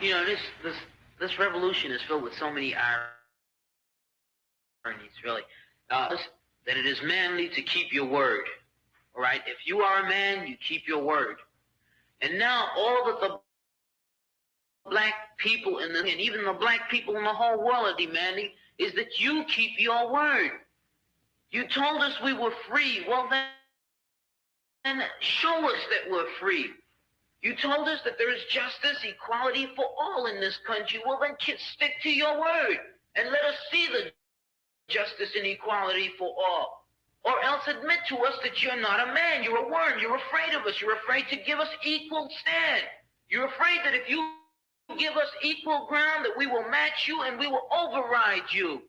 You know, this revolution is filled with so many ironies, really. That it is manly to keep your word. All right? If you are a man, you keep your word. And now all that the black people and even the black people in the whole world are demanding is that you keep your word. You told us we were free. Well, then show us that we're free. You told us that there is justice, equality for all in this country. Well, then stick to your word and let us see the justice and equality for all. Or else admit to us that you're not a man, you're a worm, you're afraid of us, you're afraid to give us equal stand. You're afraid that if you give us equal ground, that we will match you and we will override you.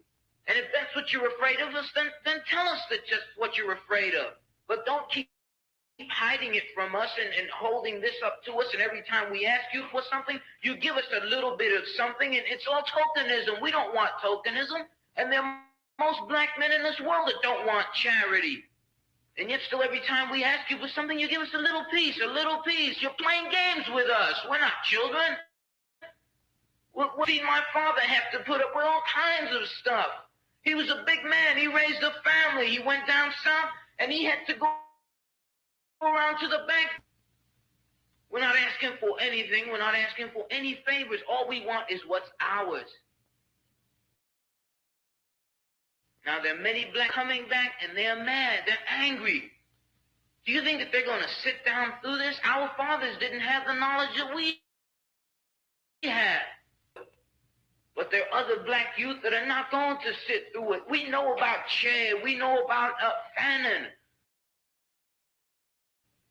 And if that's what you're afraid of us, then tell us that just what you're afraid of. But don't keep hiding it from us and holding this up to us, and every time we ask you for something, you give us a little bit of something, and it's all tokenism. We don't want tokenism, and there are most black men in this world that don't want charity. And yet still every time we ask you for something, you give us a little piece, a little piece. You're playing games with us. We're not children. What did my father have to put up with all kinds of stuff? He was a big man. He raised a family. He went down south, and he had to go around to the bank. We're not asking for anything. We're not asking for any favors. All we want is what's ours. Now, there are many blacks coming back, and they're mad. They're angry. Do you think that they're going to sit down through this? Our fathers didn't have the knowledge that we have. But there are other black youth that are not going to sit through it. We know about Che. We know about Fanon.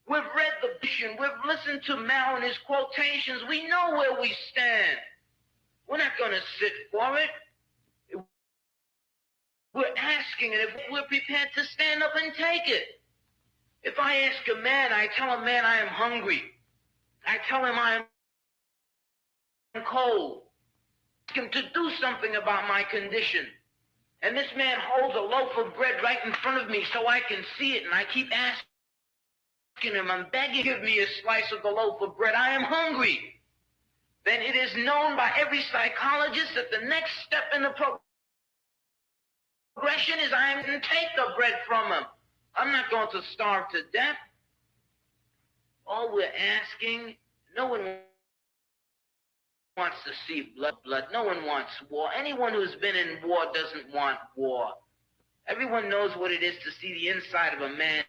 We've read the vision. We've listened to Mao and his quotations. We know where we stand. We're not going to sit for it. We're asking it. If we're prepared to stand up and take it. If I ask a man, I tell a man I am hungry. I tell him I am cold. I ask him to do something about my condition. And this man holds a loaf of bread right in front of me so I can see it, and I keep asking him, I'm begging, give me a slice of the loaf of bread. I am hungry. Then it is known by every psychologist that the next step in the progression is I am going to take the bread from him. I'm not going to starve to death. All we're asking, no one wants to see blood. No one wants war. Anyone who's been in war doesn't want war. Everyone knows what it is to see the inside of a man's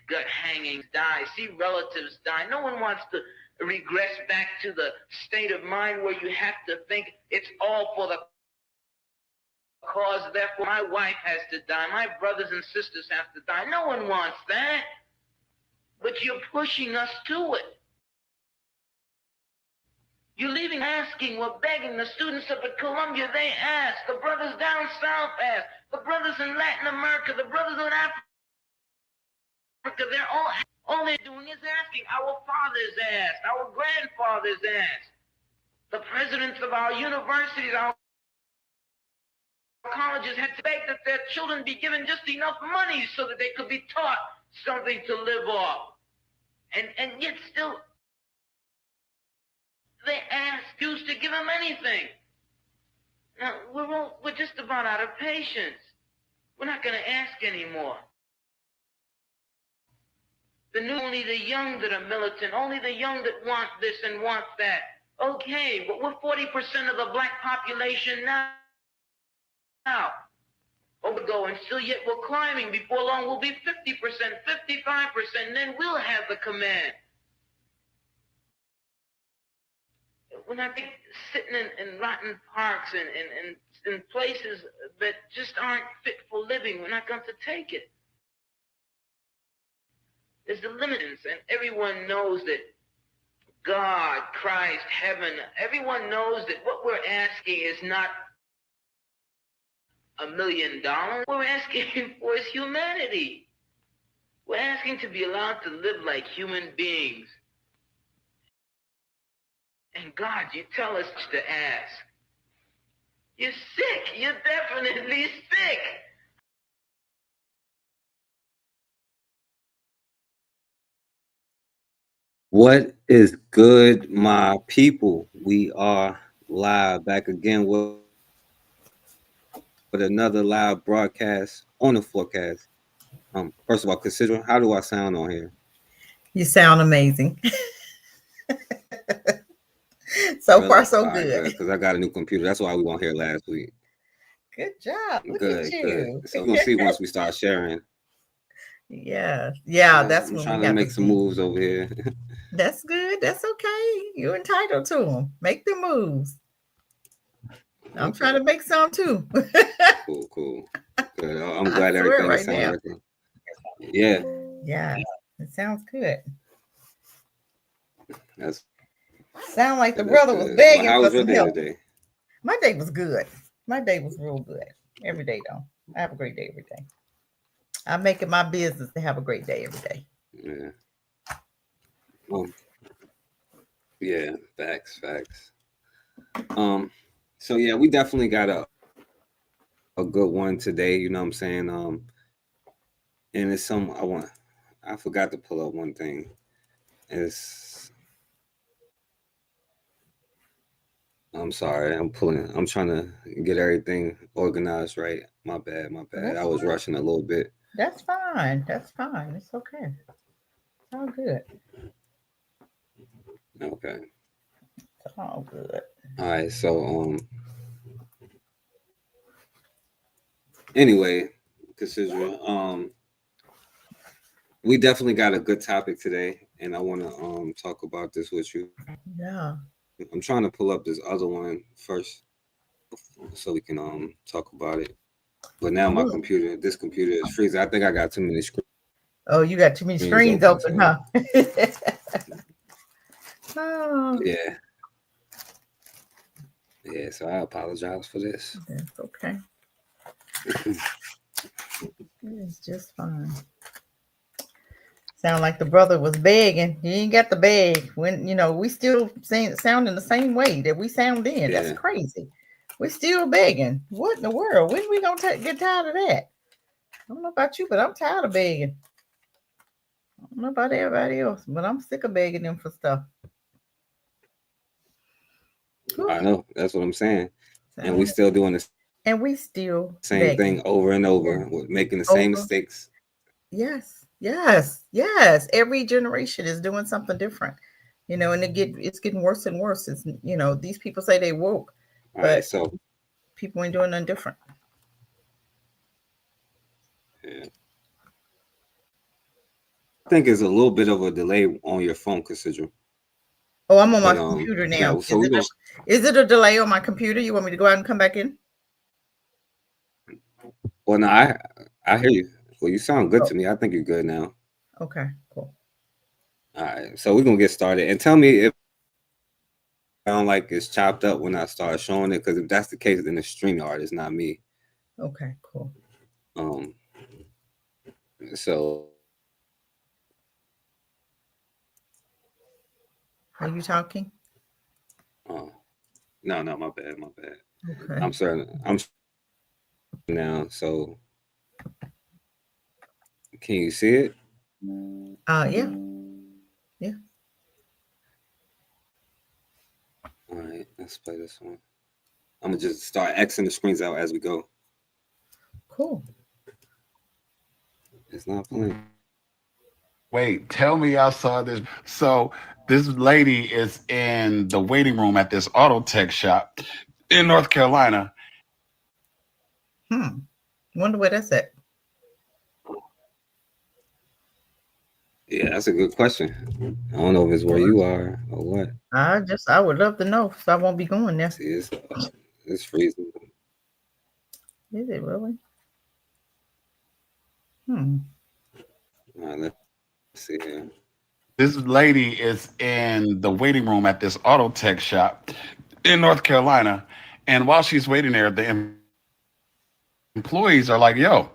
gut hanging, die, see relatives die. No one wants to regress back to the state of mind where you have to think it's all for the cause, therefore my wife has to die, my brothers and sisters have to die. No one wants that. But you're pushing us to it. You're leaving asking, we're begging. The students up at Columbia, they ask. The brothers down south ask. The brothers in Latin America, the brothers in Africa, they're all they're doing is asking. Our fathers asked. Our grandfathers asked. The presidents of our universities, our colleges had to beg that their children be given just enough money so that they could be taught something to live off. And yet still, they refuse to give them anything. Now, we're just about out of patience. We're not going to ask anymore. Only the young that are militant, only the young that want this and want that. Okay, but we're 40% of the black population now. Go, and still yet we're climbing. Before long we'll be 50%, 55%, and then we'll have the command. We're not sitting in rotten parks and in places that just aren't fit for living. We're not going to take it. There's a limit, and everyone knows that God, Christ, heaven, everyone knows that what we're asking is not $1 million. What we're asking for is humanity. We're asking to be allowed to live like human beings. And God, you tell us to ask. You're sick. You're definitely sick. What is good, my people? We are live back again with another live broadcast on the forecast. First of all, considering how do I sound on here? You sound amazing. So Really? far, All so right, good. good. Because I got a new computer. That's why we weren't here last week. Good job. Look at Good, good. you. So we're gonna see once we start sharing. Yeah. Yeah, that's I'm when we trying to got to make some see. moves over here. That's good. That's okay. You're entitled to them. Make the moves. I'm Okay, trying to make some too. cool, cool. Good. I'm I glad swear everything is right sounding now. right. Yeah, Yeah. It sounds good. that's Sound like the good. That's brother was good. Well, begging how for was your some day help. today? My day was good. My day was real good. Every day though. I have a great day every day. I make it my business to have a great day every day. Yeah. Um, yeah, facts, facts. Um, so yeah, we definitely got a good one today, you know what I'm saying? And it's I forgot to pull up one thing. It's I'm sorry, I'm trying to get everything organized right. My bad, my bad. I That's was fine. rushing a little bit. That's fine. That's fine. It's okay. It's all good. Okay. It's all good. All right, so anyway, consider we definitely got a good topic today, and I want to talk about this with you. I'm Yeah. trying to pull up this other one first so we can talk about it. But now Cool. this computer is freezing. I think I got too many Oh, you got too many screens screens open. open, So huh? Oh, yeah, yeah. So I apologize for this. that's okay. It's just fine. Sound like the brother was begging. He ain't got the beg. When we still sounding the same way that we sound then. That's Yeah, crazy. We're still begging. What in the world? When we gonna get tired of that? I don't know about you, but I'm tired of begging. I don't know about everybody else, but I'm sick of begging them for stuff. Whew. I know. That's what I'm saying. And we Sound- still doing the same thing And we over and still over, with begging. making the same Yeah. mistakes. Over. Yes. Yes. Yes. Every generation is doing something different. And it's getting worse and worse. These people say they woke, All right, but so people ain't doing nothing different. yeah. I think it's a little bit of a delay on your phone, consider. Oh, I'm on my But computer now. yeah. So we're gonna. Is it a delay on my computer? You want me to go out and come back in? Well, no, I hear you. Well, you sound good Oh, to me. I think you're good now. okay, cool. All right, so we're gonna get started. And tell me if it sound like it's chopped up when I start showing it, because if that's the case, then the StreamYard is not me. Okay, cool. Um, so Are you talking? uh, no, no, my bad, my bad. Okay. I'm certain. I'm now. So can you see it? Yeah, yeah. All right, let's play this one. I'm gonna just start Xing the screens out as we go. Cool. It's not playing. Wait, tell me I saw this. So this lady is in the waiting room at this auto tech shop in North Carolina. Hmm. Wonder where that's at. Yeah, that's a good question. I don't know if it's where you are or what. I would love to know, so I won't be going there. See, it's freezing. Is it really? Hmm. All right, let's see here. This lady is in the waiting room at this auto tech shop in North Carolina. And while she's waiting there, the employees are like, yo,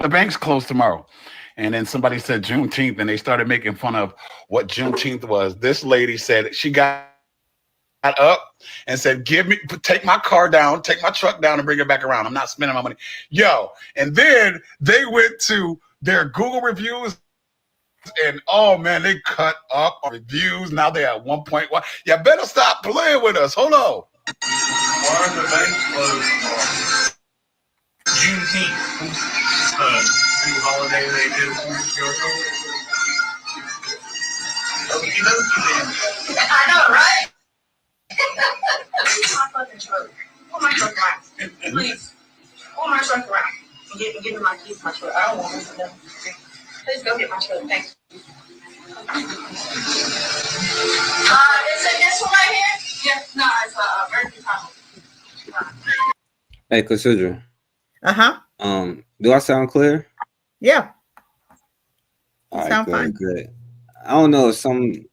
the bank's closed tomorrow. And then somebody said Juneteenth, and they started making fun of what Juneteenth was. This lady said she got up and said, take my car down, take my truck down, and bring it back around. I'm not spending my money. Yo. And then they went to their Google reviews and And oh man, they cut up our reviews. Now they at 1.1. You better stop playing with us. Hold on. Why are the banks closed on Juneteenth? New holiday they did a few years ago. Oh, you know you did. I know, right? My fucking truck. Pull my truck around. Please. Pull my truck around. Give me my keys to my truck. I don't want them. Please go get my truck. Thanks. Is it this one right here? Yes. No, it's emergency tunnel. Hey, Cassidra. Uh-huh. Do I sound clear? Yeah. All right, sound good, fine. good. I don't know if something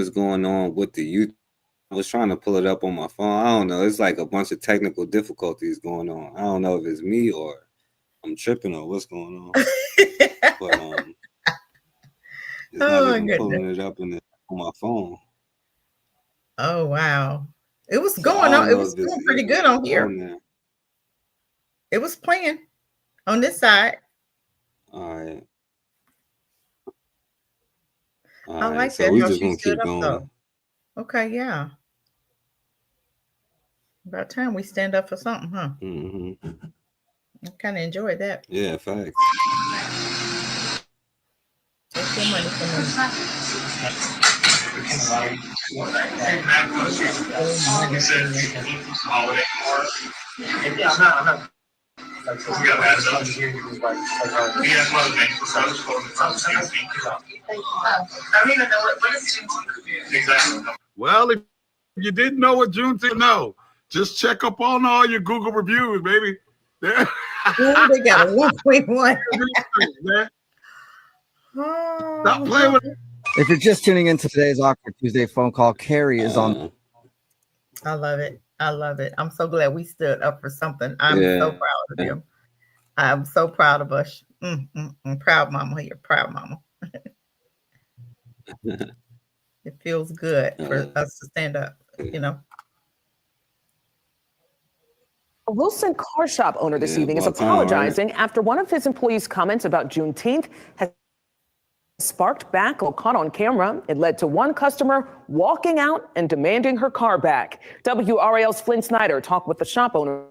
is going on with the YouTube. I was trying to pull it up on my phone. I don't know. It's like a bunch of technical difficulties going on. I don't know if it's me or I'm tripping or what's going on. But it's not even pulling it up on my phone. Oh wow. It was going on. It was going pretty good on here. It was playing on this side. All right. I like so that. we How just she gonna stood keep up going. though. Okay, yeah. About time we stand up for something, huh? Mm-hmm. I kind of enjoyed that. Yeah, facts. Take your money from Yeah, I'm not. We got that stuff. Yeah, one of the banks was I don't even know what is Juneteenth. Exactly. Well, if you didn't know what Juneteenth, no, just check up on all your Google reviews, baby. Ooh, they got a 1.1. Stop playing with. If you're just tuning into today's Awkward Tuesday phone call, Carrie is on. I love it. I love it. I'm so glad we stood up for something. I'm so proud of them. I'm so proud of us. Proud mama here. Proud mama. It feels good for us to stand up, you know. A Wilson car shop owner this evening is apologizing after one of his employees' comments about Juneteenth has sparked backlash caught on camera. It led to one customer walking out and demanding her car back. WRAL's Flynn Snyder talked with the shop owner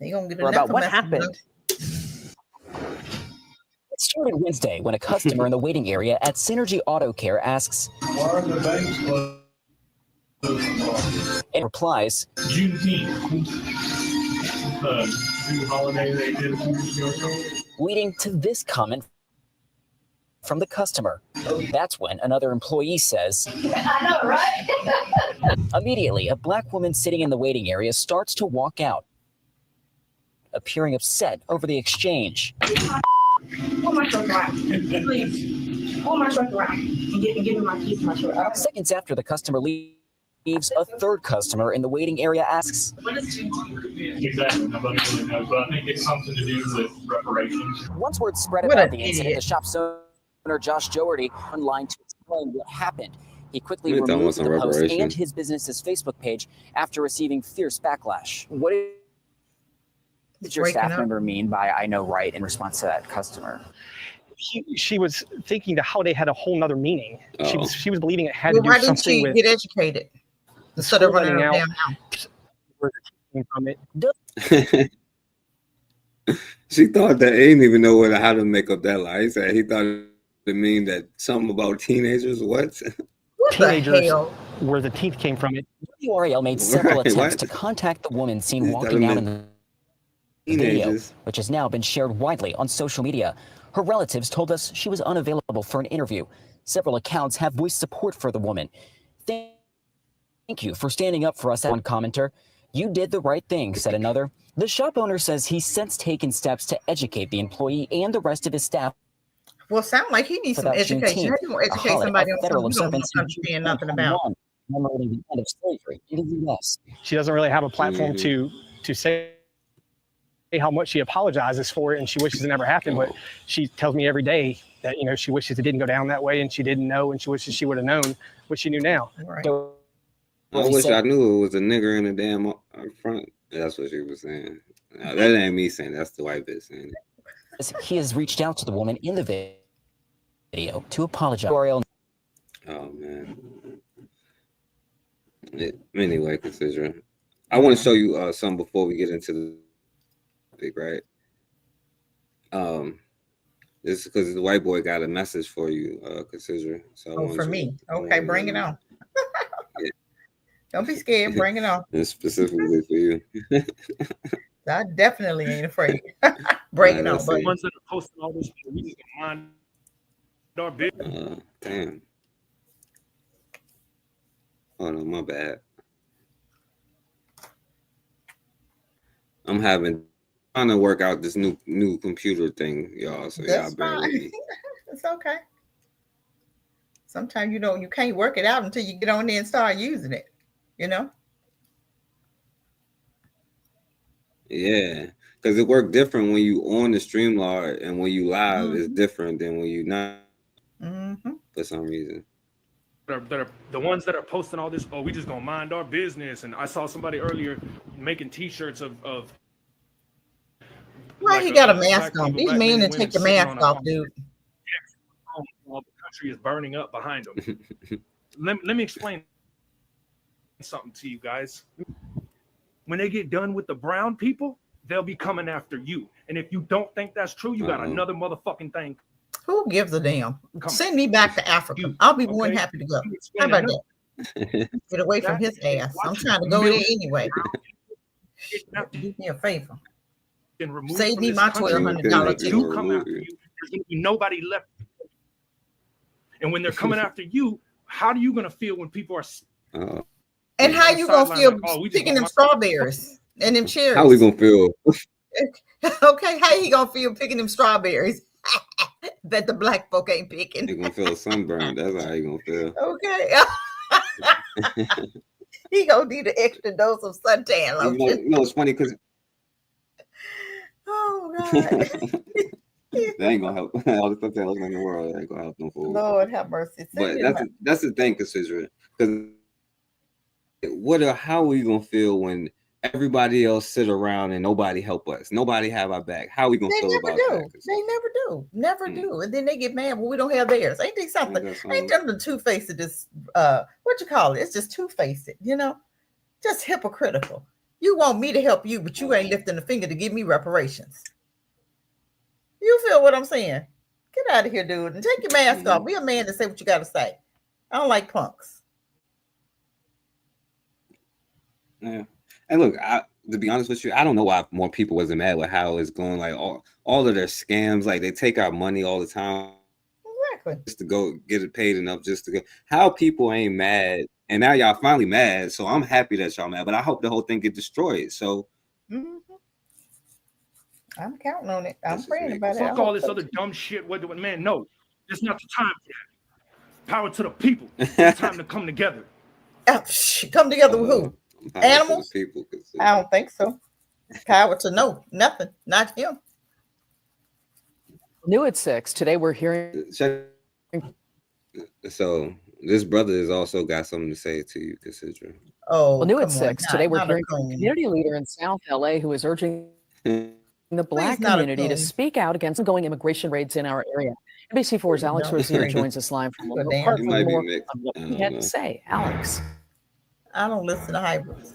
about what happened. It started Wednesday when a customer in the waiting area at Synergy Auto Care asks, "Why are the banks closed?" and replies, Juneteenth. New holiday they did a few years ago. leading to this comment from the customer. That's when another employee says, I know, right? Immediately, a black woman sitting in the waiting area starts to walk out, appearing upset over the exchange. Pull my truck around. Please. Pull my truck around and give me my keys to my truck. Seconds after the customer leaves, a third customer in the waiting area asks, What is Juneteenth? Exactly. Nobody really knows, but I think it's something to do with reparations. Once word spread about the incident, the shop's owner, Josh Joherty, online to explain what happened. He quickly removed the post and his business's Facebook page after receiving fierce backlash. What did your staff member mean by "I know right" in response to that customer? She was thinking the holiday had a whole nother meaning. She was believing it had to do why something didn't with she get educated instead of running out where the came from it. She thought that he didn't even know how to make up that lie. He said he thought it mean that something about teenagers. What? Teenagers, where the teeth came from it. WRAL made several attempts to contact the woman seen walking out in the video, which has now been shared widely on social media. Her relatives told us she was unavailable for an interview. Several accounts have voiced support for the woman. Thank you for standing up for us, one commenter. You did the right thing, said another. The shop owner says he's since taken steps to educate the employee and the rest of his staff. Well, sound like he needs some education. How do you educate somebody on something you don't understand nothing about? Commemorating the end of slavery in the U.S. She doesn't really have a platform to say how much she apologizes for it and she wishes it never happened, but she tells me every day that, you know, she wishes it didn't go down that way and she didn't know and she wishes she would have known what she knew now. Right. I wish I knew it was a nigger in the damn front. That's what she was saying. That ain't me saying, that's the white bitch saying it. He has reached out to the woman in the video to apologize. Oh man. Anyway, considering I want to show you something before we get into the topic, right? This is because the white boy got a message for you, consider. So for me. Okay, bring it on. Yeah. Don't be scared. Bring it on. It's specifically for you. I definitely ain't afraid. Bring it on. The ones that are posting all this, we just mind our business. Damn. Oh no, my bad. I'm trying to work out this new computer thing, y'all. So that's y'all bear with me. It's okay. Sometimes you can't work it out until you get on there and start using it. You know. Yeah, because it worked different when you on the Streamlard and when you live is different than when you not. For some reason. That are the ones that are posting all this. Oh, we just gonna mind our business. And I saw somebody earlier making T-shirts of. Why he got a mask on? These men to take the mask off, dude. While the country is burning up behind them. let me explain something to you guys. When they get done with the brown people, they'll be coming after you. And if you don't think that's true, you got another motherfucking thing. Who gives a damn? Send me back to Africa. I'll be more than happy to go. How about that? Get away from his ass. I'm trying to go there anyway. Do me a favor. Save me my $1,200 ticket. Come after you. There's going to be nobody left. And when they're coming after you, how are you going to feel when people are? And how you going to feel picking them strawberries and them cherries? How we going to feel? Okay, how you going to feel picking them strawberries that the black folk ain't picking? You're going to feel sunburned. That's how you going to feel. Okay. He going to need an extra dose of suntan lotion. It's funny because oh, God. That ain't gonna help. All the stuff else in the world ain't gonna help them fools. Lord have mercy. But that's the thing, considering because how are we gonna feel when everybody else sit around and nobody help us? Nobody have our back. How are we gonna feel about that? They never do. And then they get mad when we don't have theirs. Ain't they something? Ain't them the two-faced of this? What you call it? It's just two-faced. Just hypocritical. You want me to help you, but you ain't lifting a finger to give me reparations. You feel what I'm saying? Get out of here, dude, and take your mask off. Be a man to say what you got to say. I don't like punks. Yeah. And look, to be honest with you, I don't know why more people wasn't mad with how it's going. Like all of their scams, like they take our money all the time. Exactly. Just to go get it paid enough just to go. How people ain't mad, and now y'all finally mad. So I'm happy that y'all mad, but I hope the whole thing get destroyed. So. I'm counting on it. I'm praying about it. Fuck all this other dumb shit. Man, no, it's not the time for that. Power to the people. It's time to come together. Come together with who? Animals? People, I don't think so. Power to nothing. Not him. New at 6. Today we're hearing. So this brother has also got something to say to you, considering. Oh, well, new at 6. Today we're hearing from a community leader in South LA who is urging the black community to speak out against ongoing immigration raids in our area. NBC4's Alex Rosier joins us live from Local Park for more on what he had to say. Alex. I don't listen to hybrids.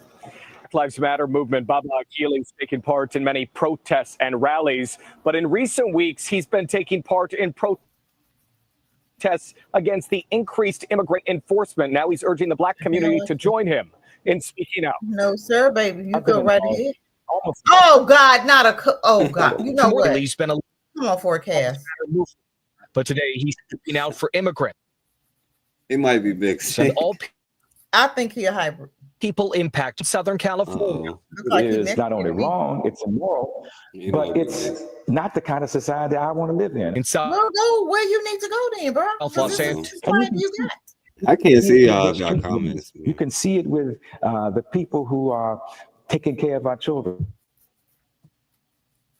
Black Lives Matter movement, Baba Akili's taken part in many protests and rallies, but in recent weeks, he's been taking part in protests against the increased immigrant enforcement. Now he's urging the black community to join him in speaking out. No, sir, baby. You go right ahead. Oh God, oh God! You know what? He's been come on, forecast. But today he's speaking out for immigrants. It might be mixed. I think he a hybrid. People impact Southern California. It's not only wrong, it's immoral, but it's not the kind of society I want to live in. Well, go where you need to go then, bro. I can't see y'all comments. You can see it with the people who are taking care of our children,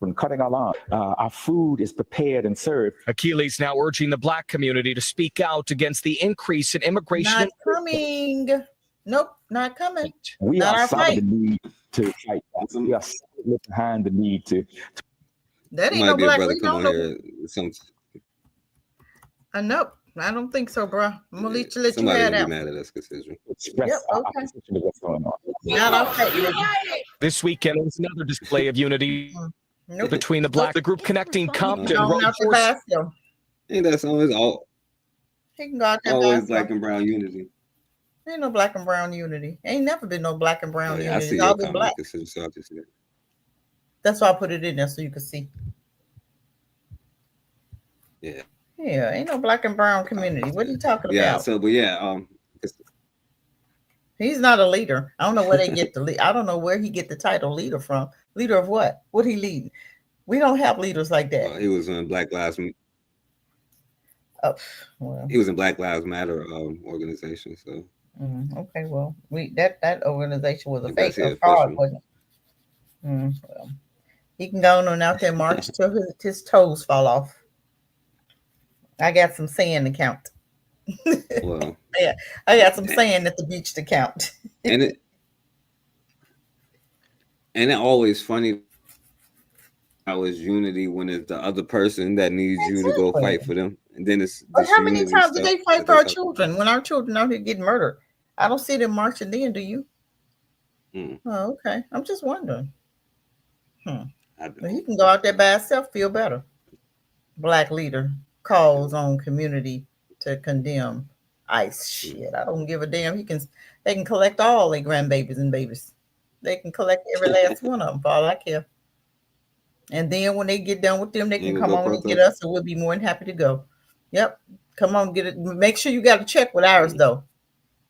from cutting our lawn. Our food is prepared and served. Achilles now urging the black community to speak out against the increase in immigration. Not coming. Nope, not coming. We not are our fight. The need to fight. We are behind the need to. That ain't no black. We don't know. Nope, I don't think so, bro. I'm gonna let you Somebody have gonna be that one. mad at us, Cassandra. Express Yep, our okay. opposition to what's going on. Not okay. This weekend was another display of unity Nope. between the group connecting He can Compton go on Road out there by himself. Ain't that song? It's He can go out there by always himself. black and brown unity. Ain't no black and brown unity. Ain't never been no black and brown Oh, yeah, I unity. see It's your all been black. comment, Cassandra. So I just said, That's why I put it in there so you can see. yeah. Yeah, ain't no black and brown community. What are you talking Yeah. about? So, but yeah, He's not a leader. I don't know where they get the lead. I don't know where he get the title leader from. Leader of what? What he lead? We don't have leaders like that. he was in Black Lives. Oh, well. He was in Black Lives Matter organization. So okay, well, that organization was a I guess fake, he a fraud, official. wasn't it? Well, he can go on out there march till his toes fall off. I got some sand to count. Well, Yeah, I got some sand at the beach to count. and it always funny how it's unity when it's the other person that needs you to go fight for them, and then it's But this how many unity times did stuff they fight that for our talk children when our children out here getting murdered? I don't see them marching then, do you? about. Oh, okay. I'm just wondering. I Well, he can go out there by himself, feel better. Black leader calls on community to condemn ICE. Shit, I don't give a damn. They can collect all their grandbabies and babies. They can collect every last one of them for all I care. And then when they get done with them, they can come on and get us, and we'll be more than happy to go. Yep. Come on, get it. Make sure you got a check with ours, though.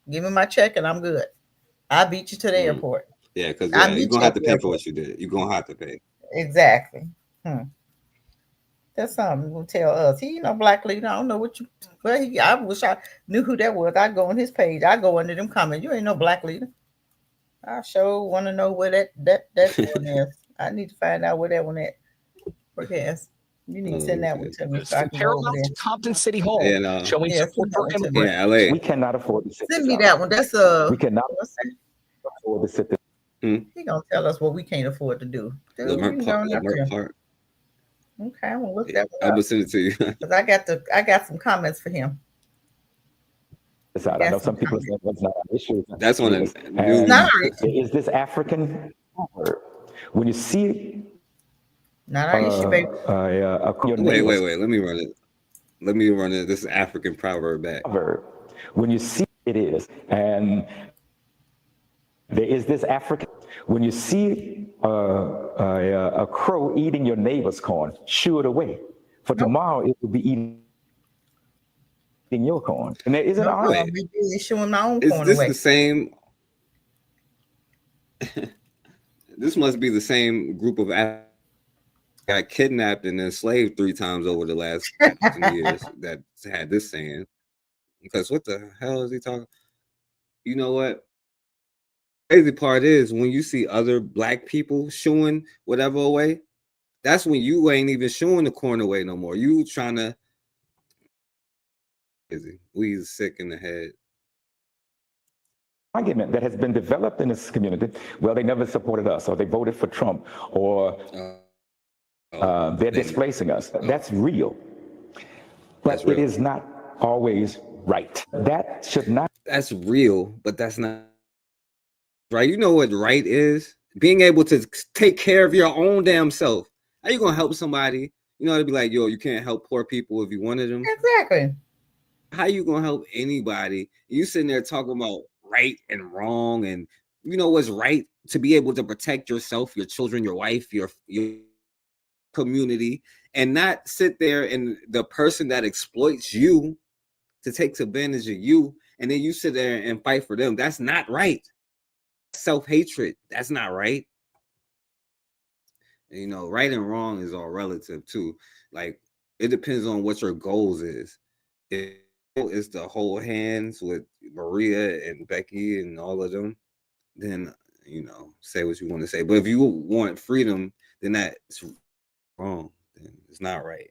Give me my check and I'm good. I beat you to the airport. Yeah, because you're going to have to pay for what you did. You're going to have to pay. Exactly. That's something you're going to tell us. He ain't no black leader. I don't know what you... Well, I wish I knew who that was. I'd go on his page. I'd go under them comments. You ain't no black leader. I sure want to know where that one is. I need to find out where that one at. Yes. You need to send that one to me so I can go over there. Compton City Hall showing support for immigrants. Yeah, LA. We cannot afford to sit Send me that one. That's we cannot afford to sit there. He gonna tell us what we can't afford to do. Dude, Lamert Park. Okay, I'm gonna look that one I'm up. gonna send it to you. Because I got some comments for him. I know some people say that's not an issue. That's on it. Is this African? When you see not our issue, baby. Wait. Let me run it. This is African proverb back. When you see it is, and there is this African. When you see a crow eating your neighbor's corn, shoo it away. For tomorrow it will be eating your corn. And there isn't showing my own corn. Is this away. The same? This must be the same group of Africans got kidnapped and enslaved 3 times over the last years that had this saying. Because what the hell is he talking? You know what? Crazy part is when you see other black people shooing whatever away, that's when you ain't even shooing the corn away no more. You trying to we sick in the head. Argument that has been developed in this community. Well, they never supported us, or they voted for Trump, or they're displacing us. That's real, but it is not always right. That should not. That's real, but that's not right. You know what right is? Being able to take care of your own damn self. How you gonna help somebody? You know, to be like, yo, you can't help poor people if you wanted them. Exactly. How you gonna help anybody? You sitting there talking about right and wrong, and you know what's right? To be able to protect yourself, your children, your wife, your community, and not sit there and the person that exploits you to take advantage of you, and then you sit there and fight for them. That's not right. Self-hatred. That's not right. You know, right and wrong is all relative too. Like it depends on what your goals is. If it's to hold hands with Maria and Becky and all of them, then you know, say what you want to say. But if you want freedom, then that's wrong. Then it's not right.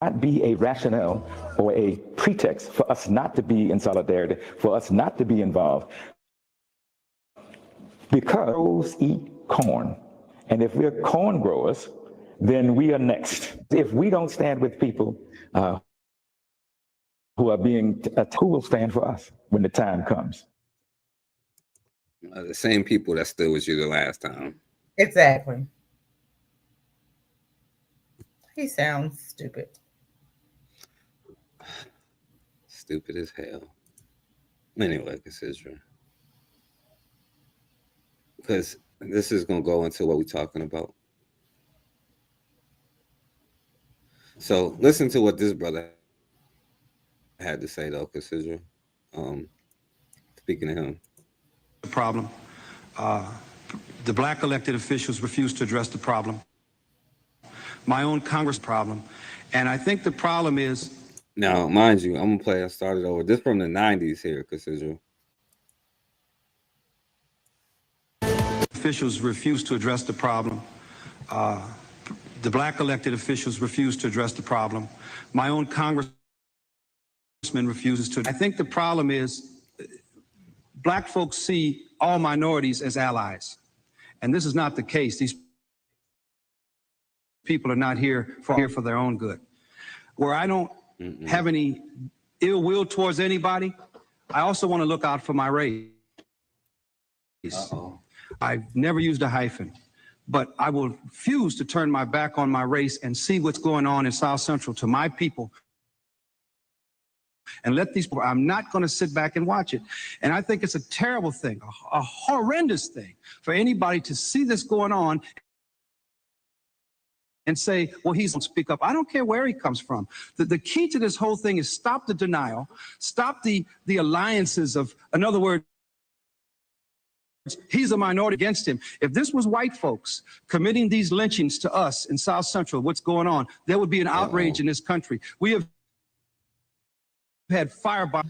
Not be a rationale or a pretext for us not to be in solidarity, for us not to be involved. Because crows eat corn. And if we're corn growers, then we are next. If we don't stand with people who are being who will stand for us when the time comes. The same people that stood with you the last time. Exactly. He sounds stupid. Stupid as hell. Anyway, Cassidra. Because this is going to go into what we're talking about. So listen to what this brother had to say, though, Cassidra. Speaking of him. The problem. The black elected officials refuse to address the problem. My own Congress problem. And I think the problem is... Now, mind you, I'm going to I started over. This from the 90s here, Cassidra. Officials refuse to address the problem. The black elected officials refuse to address the problem. My own congressman refuses to. I think the problem is black folks see all minorities as allies. And this is not the case. These people are not here for their own good. Where I don't have any ill will towards anybody, I also want to look out for my race. I've never used a hyphen, but I will refuse to turn my back on my race and see what's going on in South Central to my people. And let these people, I'm not going to sit back and watch it. And I think it's a terrible thing, a horrendous thing for anybody to see this going on and say, well, he's going to speak up. I don't care where he comes from. The key to this whole thing is stop the denial, stop the alliances of, in other words, he's a minority against him. If this was white folks committing these lynchings to us in South Central, what's going on, there would be an outrage in this country. We have had firebombs.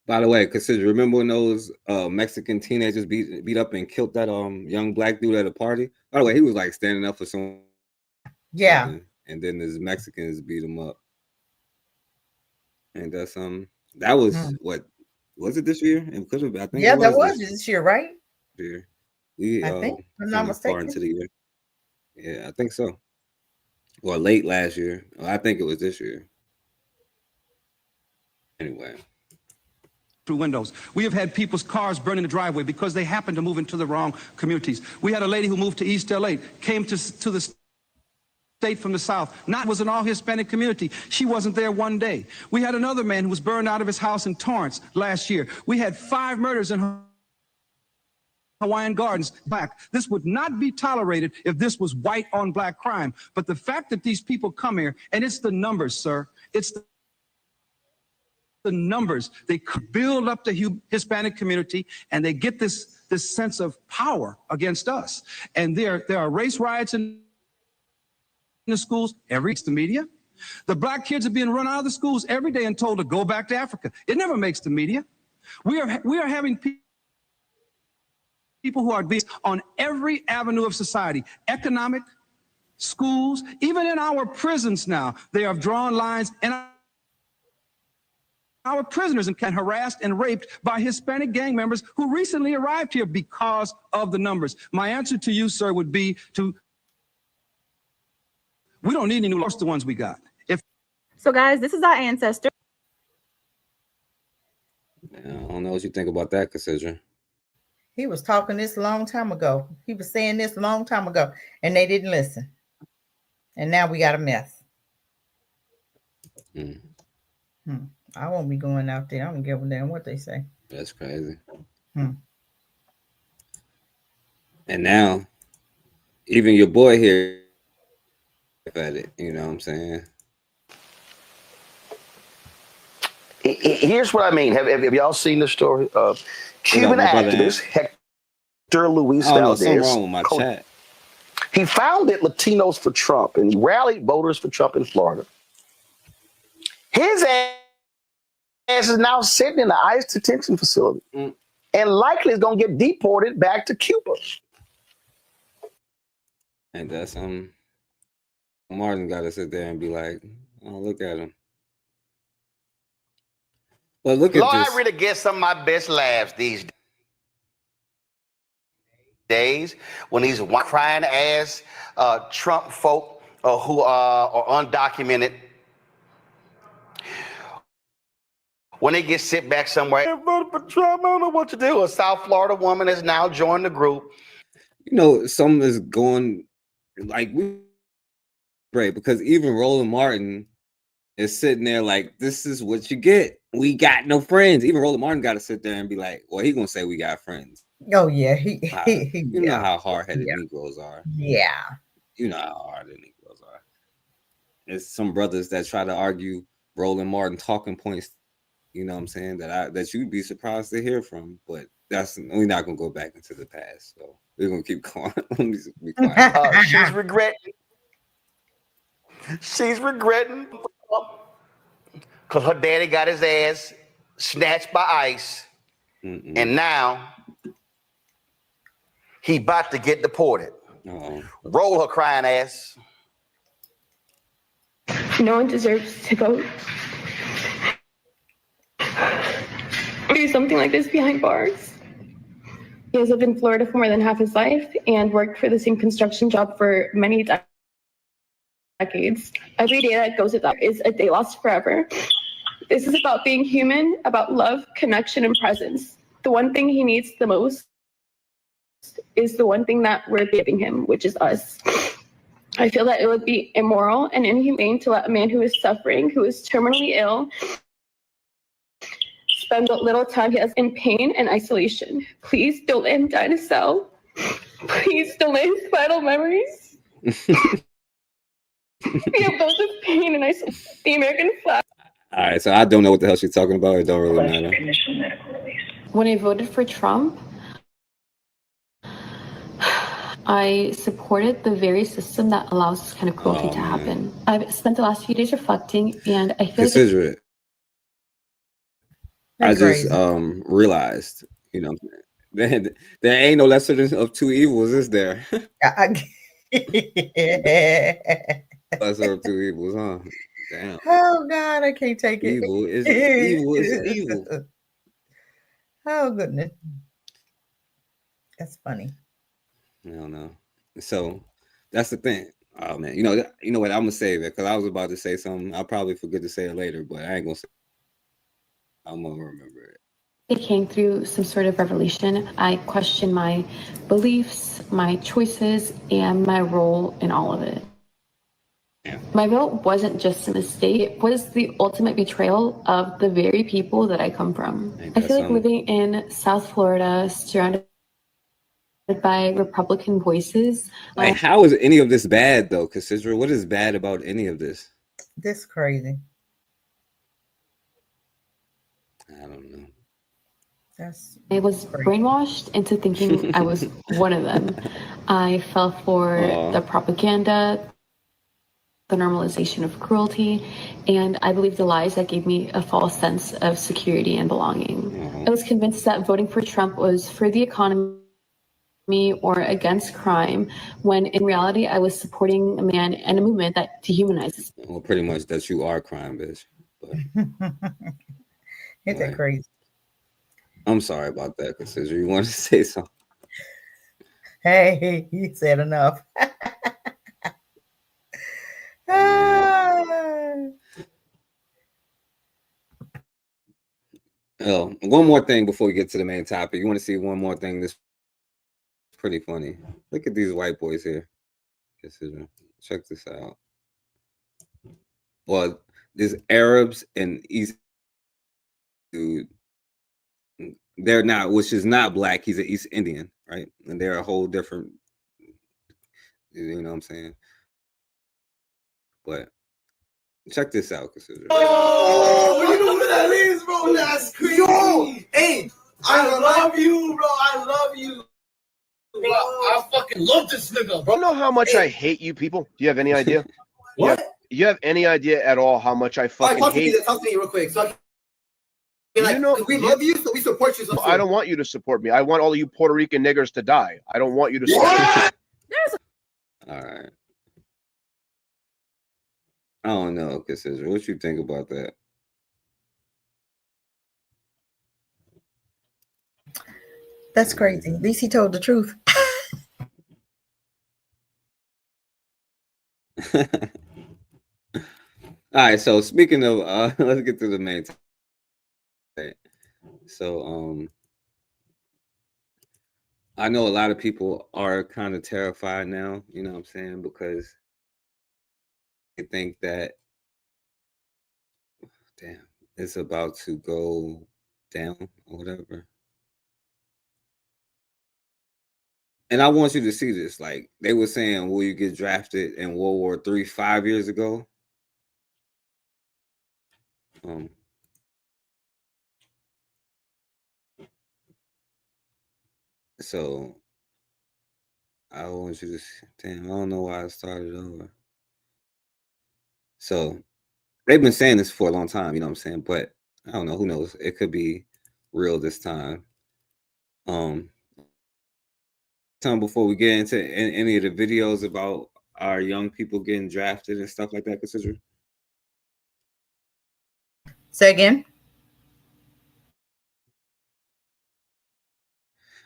By the way, Cassidra, remember when those Mexican teenagers beat up and killed that young black dude at a party? By the way, he was like standing up for someone. Yeah. And then these Mexicans beat him up. And that's that was what was it this year? And because I think that was this year, right? Year. I think, if I'm not mistaken. Into the year. Yeah, I think so. Or late last year. I think it was this year. Anyway. Through windows. We have had people's cars burn in the driveway because they happened to move into the wrong communities. We had a lady who moved to East LA, came to the state from the South, was an all Hispanic community. She wasn't there one day. We had another man who was burned out of his house in Torrance last year. We had 5 murders in Hawaiian Gardens, black. This would not be tolerated if this was white on black crime. But the fact that these people come here, and it's the numbers, sir. It's the numbers. They build up the Hispanic community, and they get this sense of power against us. And there are race riots in the schools, the media. The black kids are being run out of the schools every day and told to go back to Africa. It never makes the media. We are having people who are being on every avenue of society, economic, schools, even in our prisons now, they have drawn lines, and our prisoners and harassed and raped by Hispanic gang members who recently arrived here because of the numbers. My answer to you, sir, would be we don't need any new laws, the ones we got. So guys, this is our ancestor. I don't know what you think about that, Cassidra. He was talking this a long time ago. He was saying this a long time ago, and they didn't listen. And now we got a mess. I won't be going out there. I don't give a damn what they say. That's crazy. And now, even your boy here at it. You know what I'm saying? Here's what I mean. Have y'all seen the story of Cuban activist Hector Luis Valdez? Something wrong with my chat. He founded Latinos for Trump and he rallied voters for Trump in Florida. His ass is now sitting in the ICE detention facility and likely is going to get deported back to Cuba. And that's Martin got to sit there and be like, oh, look at him. But look at Lord, this. I really get some of my best laughs these days when these crying ass Trump folk who are undocumented when they get sit back somewhere, voted for Trump, I don't know what to do. A South Florida woman has now joined the group. You know, some is going like we right because even Roland Martin is sitting there like, this is what you get. We got no friends. Even Roland Martin got to sit there and be like, well, he gonna say we got friends. Oh yeah, You know how hard-headed Negroes are. Yeah. You know how hard-headed Negroes are. There's some brothers that try to argue Roland Martin talking points, you know what I'm saying, that you'd be surprised to hear from, but we're not gonna go back into the past, so we're gonna keep going. Let me be quiet. She's regretting. She's regretting because her daddy got his ass snatched by ICE, and now he about to get deported. Roll her crying ass. No one deserves to go do something like this behind bars. He has lived in Florida for more than half his life and worked for the same construction job for many decades. Every day that goes without is a day lost forever. This is about being human, about love, connection, and presence. The one thing he needs the most is the one thing that we're giving him, which is us. I feel that it would be immoral and inhumane to let a man who is suffering, who is terminally ill, spend what little time he has in pain and isolation. Please don't let him die in a cell. Please don't let his final memories be a both of pain and isolation. The American flag. All right, so I don't know what the hell she's talking about. It don't really matter. When I voted for Trump, I supported the very system that allows this kind of cruelty to happen. I've spent the last few days reflecting, and I feel Consider it. I just realized, you know, there ain't no lesser of two evils, is there? Lesser of two evils, huh? Damn. Oh God, I can't take it. Evil is evil. Oh goodness, that's funny. I don't know. So that's the thing. Oh man, you know what? I'm gonna save it because I was about to say something. I'll probably forget to say it later, but I ain't gonna say. I'm gonna remember it. It came through some sort of revelation. I questioned my beliefs, my choices, and my role in all of it. Yeah. My vote wasn't just a mistake. It was the ultimate betrayal of the very people that I come from. I feel like living in South Florida, surrounded by Republican voices. Like, how is any of this bad though, Cassidra? What is bad about any of this? This crazy. I don't know. I was brainwashed into thinking I was one of them. I fell for the propaganda, the normalization of cruelty, and I believed the lies that gave me a false sense of security and belonging. I was convinced that voting for Trump was for the economy or against crime, when in reality I was supporting a man and a movement that dehumanizes. Well, pretty much that you are crime, bitch. But, Isn't that crazy? I'm sorry about that, Cassidra. You want to say something? Hey, you said enough. Oh, one more thing before we get to the main topic. You want to see one more thing that's pretty funny? Look at these white boys here. Check this out. Well, there's Arabs and East dude. They're not, which is not black. He's an East Indian, right? And they're a whole different, you know what I'm saying? But check this out, Cassidra. Oh, you know what that is, bro? That's crazy. Yo, hey, I love you, bro. I love you. Bro, I fucking love this nigga, bro. You know how much I hate you people? Do you have any idea? What? You have any idea at all how much I fucking hate? Talk to me real quick. So we love you, so we support you. So I don't want you to support me. I want all of you Puerto Rican niggers to die. I don't want you to support me. All right. I don't know, Cassidra. What you think about that? That's crazy. At least he told the truth. All right. So speaking of, let's get to the main So I know a lot of people are kind of terrified now, you know what I'm saying, because they think that, damn, it's about to go down or whatever. And I want you to see this. Like, they were saying, will you get drafted in World War III 5 years ago? So I want you to see, damn, I don't know why I started over. So they've been saying this for a long time, you know what I'm saying? But I don't know, who knows? It could be real this time. Before we get into any of the videos about our young people getting drafted and stuff like that, Cassidra? Say again.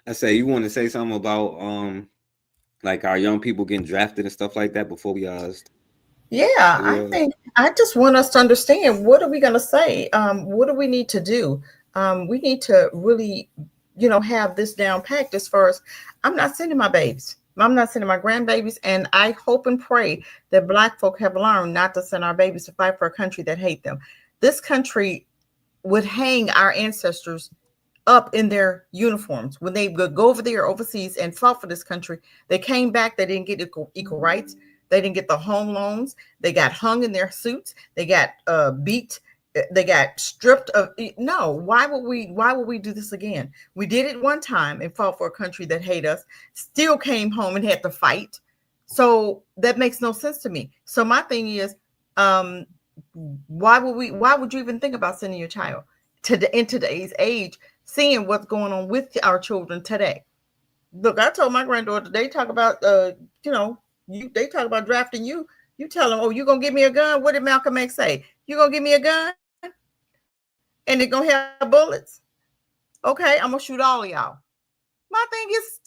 I say, you want to say something about like our young people getting drafted and stuff like that before we Yeah, I think I just want us to understand, what are we going to say? What do we need to do? We need to really, have this down packed as far as, I'm not sending my babies. I'm not sending my grandbabies. And I hope and pray that Black folk have learned not to send our babies to fight for a country that hate them. This country would hang our ancestors up in their uniforms when they would go over there overseas and fought for this country. They came back, they didn't get equal rights. They didn't get the home loans. They got hung in their suits. They got beat. They got stripped of. No, why would we do this again? We did it one time and fought for a country that hate us, still came home and had to fight. So that makes no sense to me. So my thing is, why would you even think about sending your child in today's age, seeing what's going on with our children today? Look, I told my granddaughter, they talk about they talk about drafting you. You tell them, oh, you gonna give me a gun? What did Malcolm X say? You gonna give me a gun? And they're gonna have bullets? Okay, I'm gonna shoot all of y'all. My thing is,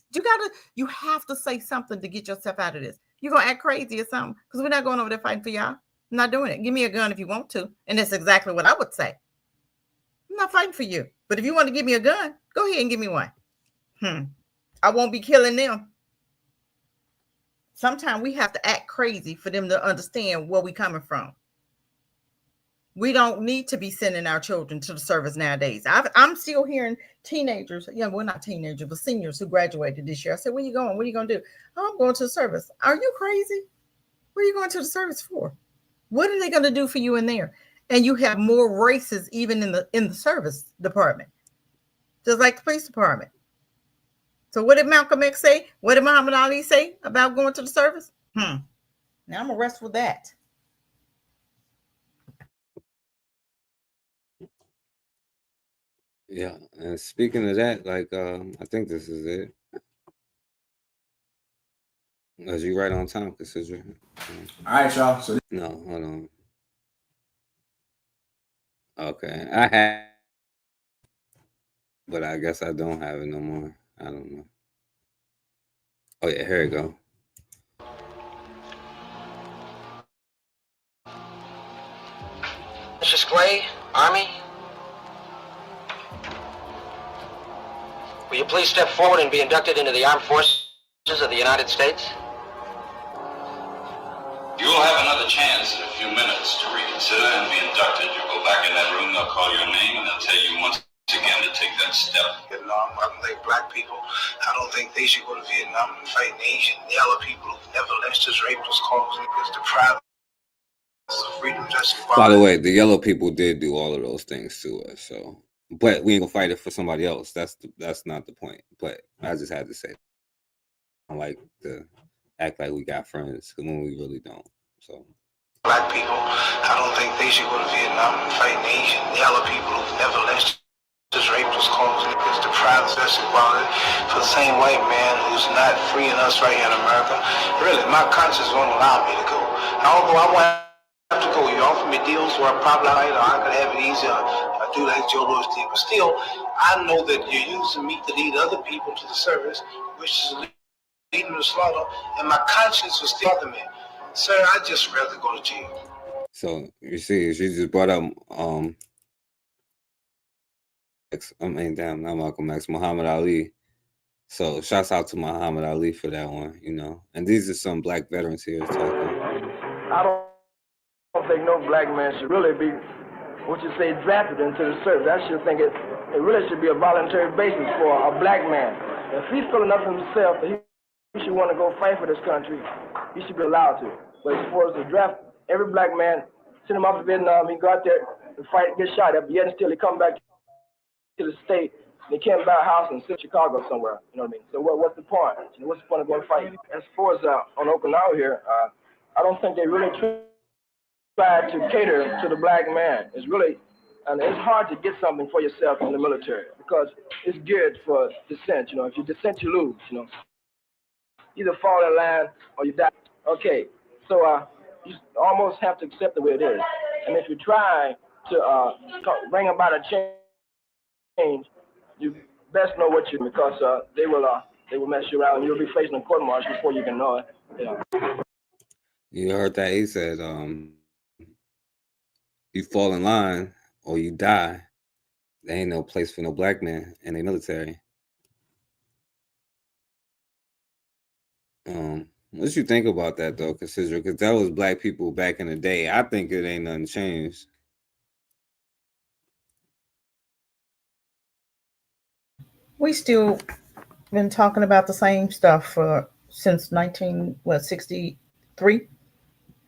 you have to say something to get yourself out of this. You're gonna act crazy or something, because we're not going over there fighting for y'all. I'm not doing it. Give me a gun if you want to. And that's exactly what I would say. I'm not fighting for you. But if you want to give me a gun, go ahead and give me one. I won't be killing them. Sometimes we have to act crazy for them to understand where we're coming from. We don't need to be sending our children to the service nowadays. I'm still hearing teenagers, well, not teenagers, but seniors who graduated this year. I said, where are you going? What are you going to do? Oh, I'm going to the service. Are you crazy? What are you going to the service for? What are they going to do for you in there? And you have more races even in the service department, just like the police department. So what did Malcolm X say? What did Muhammad Ali say about going to the service? Now I'm gonna rest with that. Yeah, and speaking of that, like I think this is it. As you right on time, Cassidra. All right, y'all. So no, hold on. Okay, I have, but I guess I don't have it no more. I don't know. Oh yeah, here we go. Mrs. Clay, Army. Will you please step forward and be inducted into the Armed Forces of the United States? You will have another chance in a few minutes to reconsider and be inducted. You'll go back in that room, they'll call your name, and they'll tell you once again to take that step. Vietnam, I don't think Black people, I don't think they should go to Vietnam and fight Asian yellow people who never lynched us, raped us, called us niggas, deprived us of freedom, justice. By the way, the yellow people did do all of those things to us, so. But we ain't gonna fight it for somebody else. That's not the point. But I just had to say, I like to act like we got friends when we really don't. So Black people, I don't think they should go to Vietnam and fight Asian yellow people who never lynched us, raped us, called us niggas, deprived us of equality for the same white man who's not freeing us right here in America. Really, my conscience won't allow me to go. Although I want to go, you offer me deals where I probably I could have it easier. I do like Joe Louis did, but still, I know that you're using me to lead other people to the service, which is leading to slaughter, and my conscience was still bother me. Sir, I'd just rather go to jail. So you see, she just brought up I mean, damn, not Malcolm X, Muhammad Ali. So shouts out to Muhammad Ali for that one, you know. And these are some black veterans here talking. I don't think no black man should really be, what you say, drafted into the service. I should think it really should be a voluntary basis for a black man. If he's feeling up himself that he should want to go fight for this country, he should be allowed to. But as far as the draft, every black man, send him off to Vietnam, he go out there and fight, get shot at, but yet and still he come back to the state, and he can't buy a house in Chicago somewhere, you know what I mean? So what's the point? You know, what's the point of going fight? As far as on Okinawa here, I don't think they really try to cater to the black man. It's really, and it's hard to get something for yourself in the military because it's geared for dissent. You know, if you dissent, you lose. You know, either fall in line or you die. Okay, so you almost have to accept the way it is. And if you try to bring about a change, you best know what you do because they will mess you around and you'll be facing a court martial before you can know it. You know. You heard that he said, you fall in line or you die. There ain't no place for no black man in the military. What you think about that though, Cassidra? Because that was black people back in the day. I think it ain't nothing changed. We still been talking about the same stuff since 1963.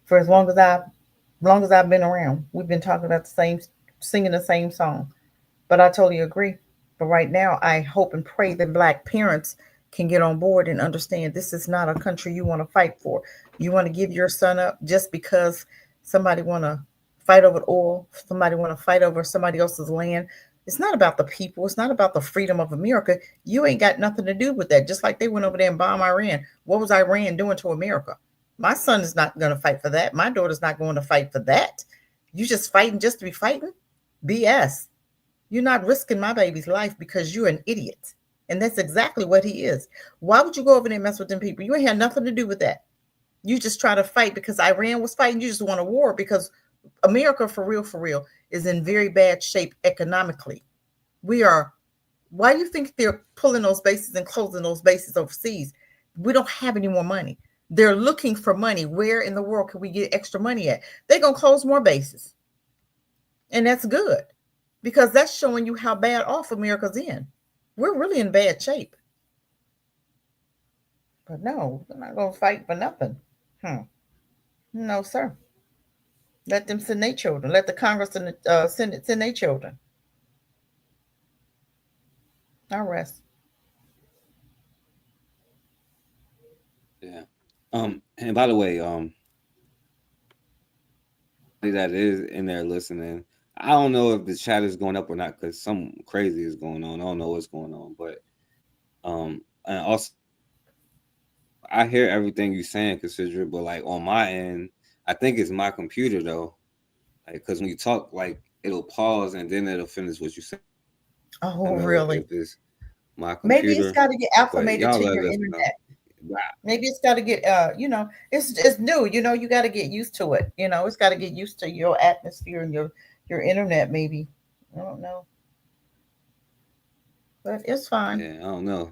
For as long as I've been around, we've been talking about the same, singing the same song. But I totally agree. But right now, I hope and pray that black parents can get on board and understand this is not a country you want to fight for. You want to give your son up just because somebody want to fight over oil, somebody want to fight over somebody else's land. It's not about the people. It's not about the freedom of America. You ain't got nothing to do with that. Just like they went over there and bombed Iran. What was Iran doing to America? My son is not going to fight for that. My daughter's not going to fight for that. You just fighting just to be fighting? BS. You're not risking my baby's life because you're an idiot. And that's exactly what he is. Why would you go over there and mess with them people? You ain't had nothing to do with that. You just try to fight because Iran was fighting. You just want a war because America, for real, is in very bad shape economically. Why do you think they're pulling those bases and closing those bases overseas? We don't have any more money. They're looking for money. Where in the world can we get extra money at? They're going to close more bases. And that's good because that's showing you how bad off America's in. We're really in bad shape. But no, they're not going to fight for nothing. No, sir. Let them send their children. Let the Congress and the Senate send their children. I'll rest. Yeah. And by the way, that is in there listening. I don't know if the chat is going up or not because something crazy is going on. I don't know what's going on, but and also I hear everything you're saying, Cassidra, but like on my end, I think it's my computer though. Like, because when you talk, like it'll pause and then it'll finish what you say. Oh, really? If it's my computer, maybe it's got to get acclimated to your internet. Maybe it's got to get, it's new. You got to get used to it. It's got to get used to your atmosphere and your internet. Maybe I don't know, but it's fine. Yeah, I don't know.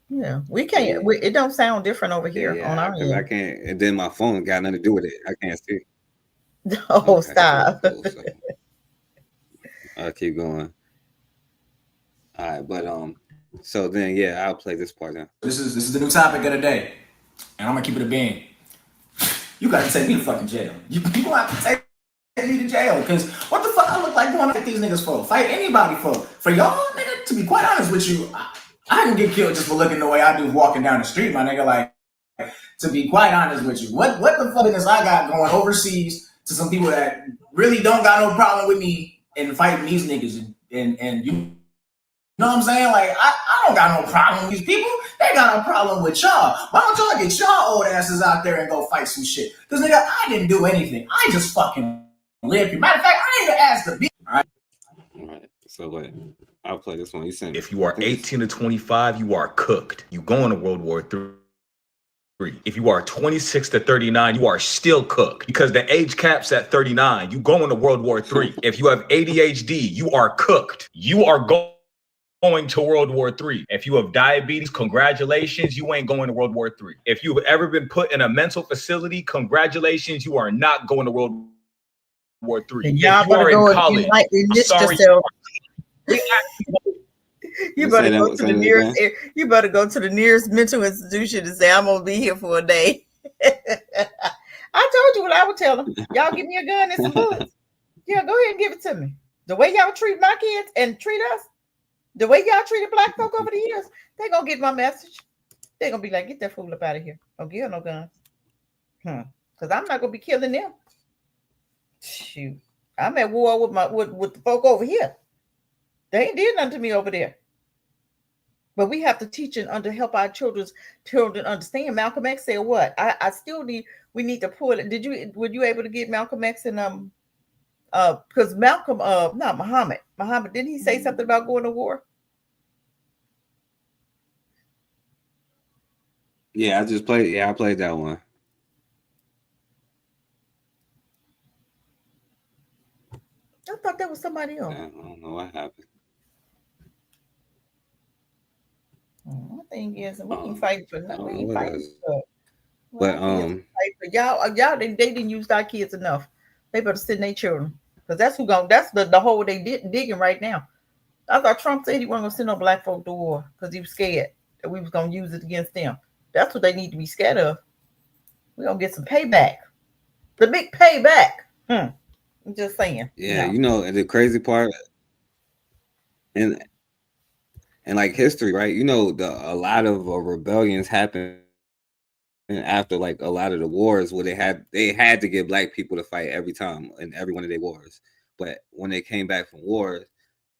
Yeah, we can't. It don't sound different over here on our end. I can't. And then my phone got nothing to do with it. I can't see. Oh, okay, stop. Cool, so I'll keep going. All right, but so then I'll play this part now. This is the new topic of the day, and I'm gonna keep it a bean. You gotta take me to fucking jail. You have to take me to jail because what the fuck I look like going to fight these niggas for? Fight anybody for y'all, nigga? To be quite honest with you, I can get killed just for looking the way I do walking down the street, my nigga. Like, to be quite honest with you, what the fuck is I got going overseas to some people that really don't got no problem with me and fighting these niggas and you know what I'm saying? Like, I don't got no problem with these people. They got a problem with y'all. Why don't y'all get y'all old asses out there and go fight some shit? Because, nigga, I didn't do anything. I just fucking lived here. Matter of fact, I didn't even ask to be. All right. So, wait. I'll play this one. You sent me. If you are 18 to 25, you are cooked. You going to World War III. If you are 26 to 39, you are still cooked because the age cap's at 39. You going to World War III. If you have ADHD, you are cooked. You are going going to World War III. If you have diabetes, congratulations, you ain't going to World War III. If you've ever been put in a mental facility, congratulations, you are not going to World War III. And If y'all you are in go college, and like enlist sorry, yourself. You better Say that- go to say the that nearest. again. You better go to the nearest mental institution and say, "I'm gonna be here for a day." I told you what I would tell them. Y'all give me a gun and some bullets. Yeah, go ahead and give it to me. The way y'all treat my kids and treat us, the way y'all treated black folk over the years, they gonna get my message. They're gonna be like, "Get that fool up out of here. Don't give her no guns." Because I'm not gonna be killing them. Shoot, I'm at war with with the folk over here. They ain't did nothing to me over there. But we have to teach and help our children understand. Malcolm X said what? I still need. We need to pull it. Were you able to get Malcolm X and because Malcolm not Muhammad. Muhammad, didn't he say something about going to war? Yeah, I just played. Yeah, I played that one. I thought that was somebody else. I don't know what happened. My thing is, we ain't fighting for nothing. We ain't fighting for. But y'all they didn't use our kids enough. They better send their children because that's who going. That's the hole they digging right now. I thought Trump said he wasn't gonna send no black folk to war because he was scared that we was gonna use it against them. That's what they need to be scared of. We're gonna get some payback. The big payback. I'm just saying. yeah, you know, and the crazy part, and like history, right? You know, a lot of rebellions happened after like a lot of the wars where they had to get black people to fight every time in every one of their wars. But when they came back from war,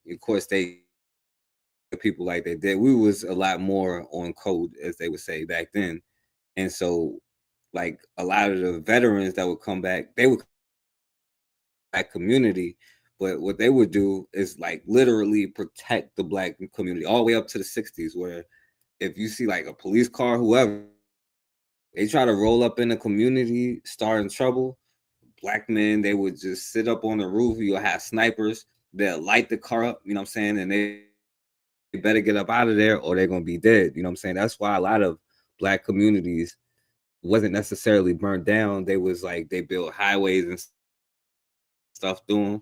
of course people like they did. We was a lot more on code, as they would say back then. And so like a lot of the veterans that would come back, they would black community, but what they would do is like literally protect the black community all the way up to the 60s, where if you see like a police car, whoever, they try to roll up in the community, starting trouble, black men, they would just sit up on the roof. You'll have snipers, they'll light the car up, you know what I'm saying? And they better get up out of there or they're gonna be dead. You know what I'm saying? That's why a lot of black communities wasn't necessarily burnt down. They was like, they built highways and stuff through them.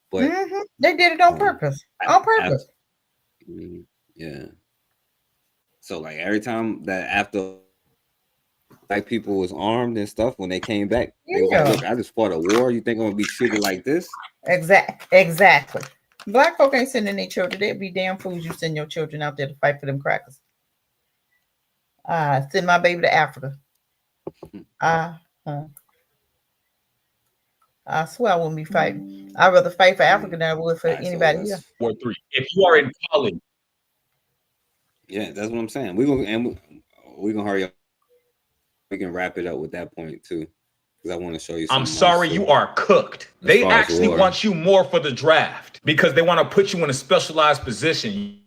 But they did it on purpose. On purpose. Yeah. So like every time that after black people was armed and stuff, when they came back, they was like, look, I just fought a war. You think I'm gonna be treated like this? Exactly. Black folk ain't sending their children. They'd be damn fools you send your children out there to fight for them crackers. Send my baby to Africa. I swear I wouldn't be fighting. I'd rather fight for Africa than I would for anybody here. War III. If you are in college. Yeah, that's what I'm saying. We're gonna hurry up. We can wrap it up with that point too. Because I want to show you something. I'm sorry, you are cooked. They actually want you more for the draft because they want to put you in a specialized position.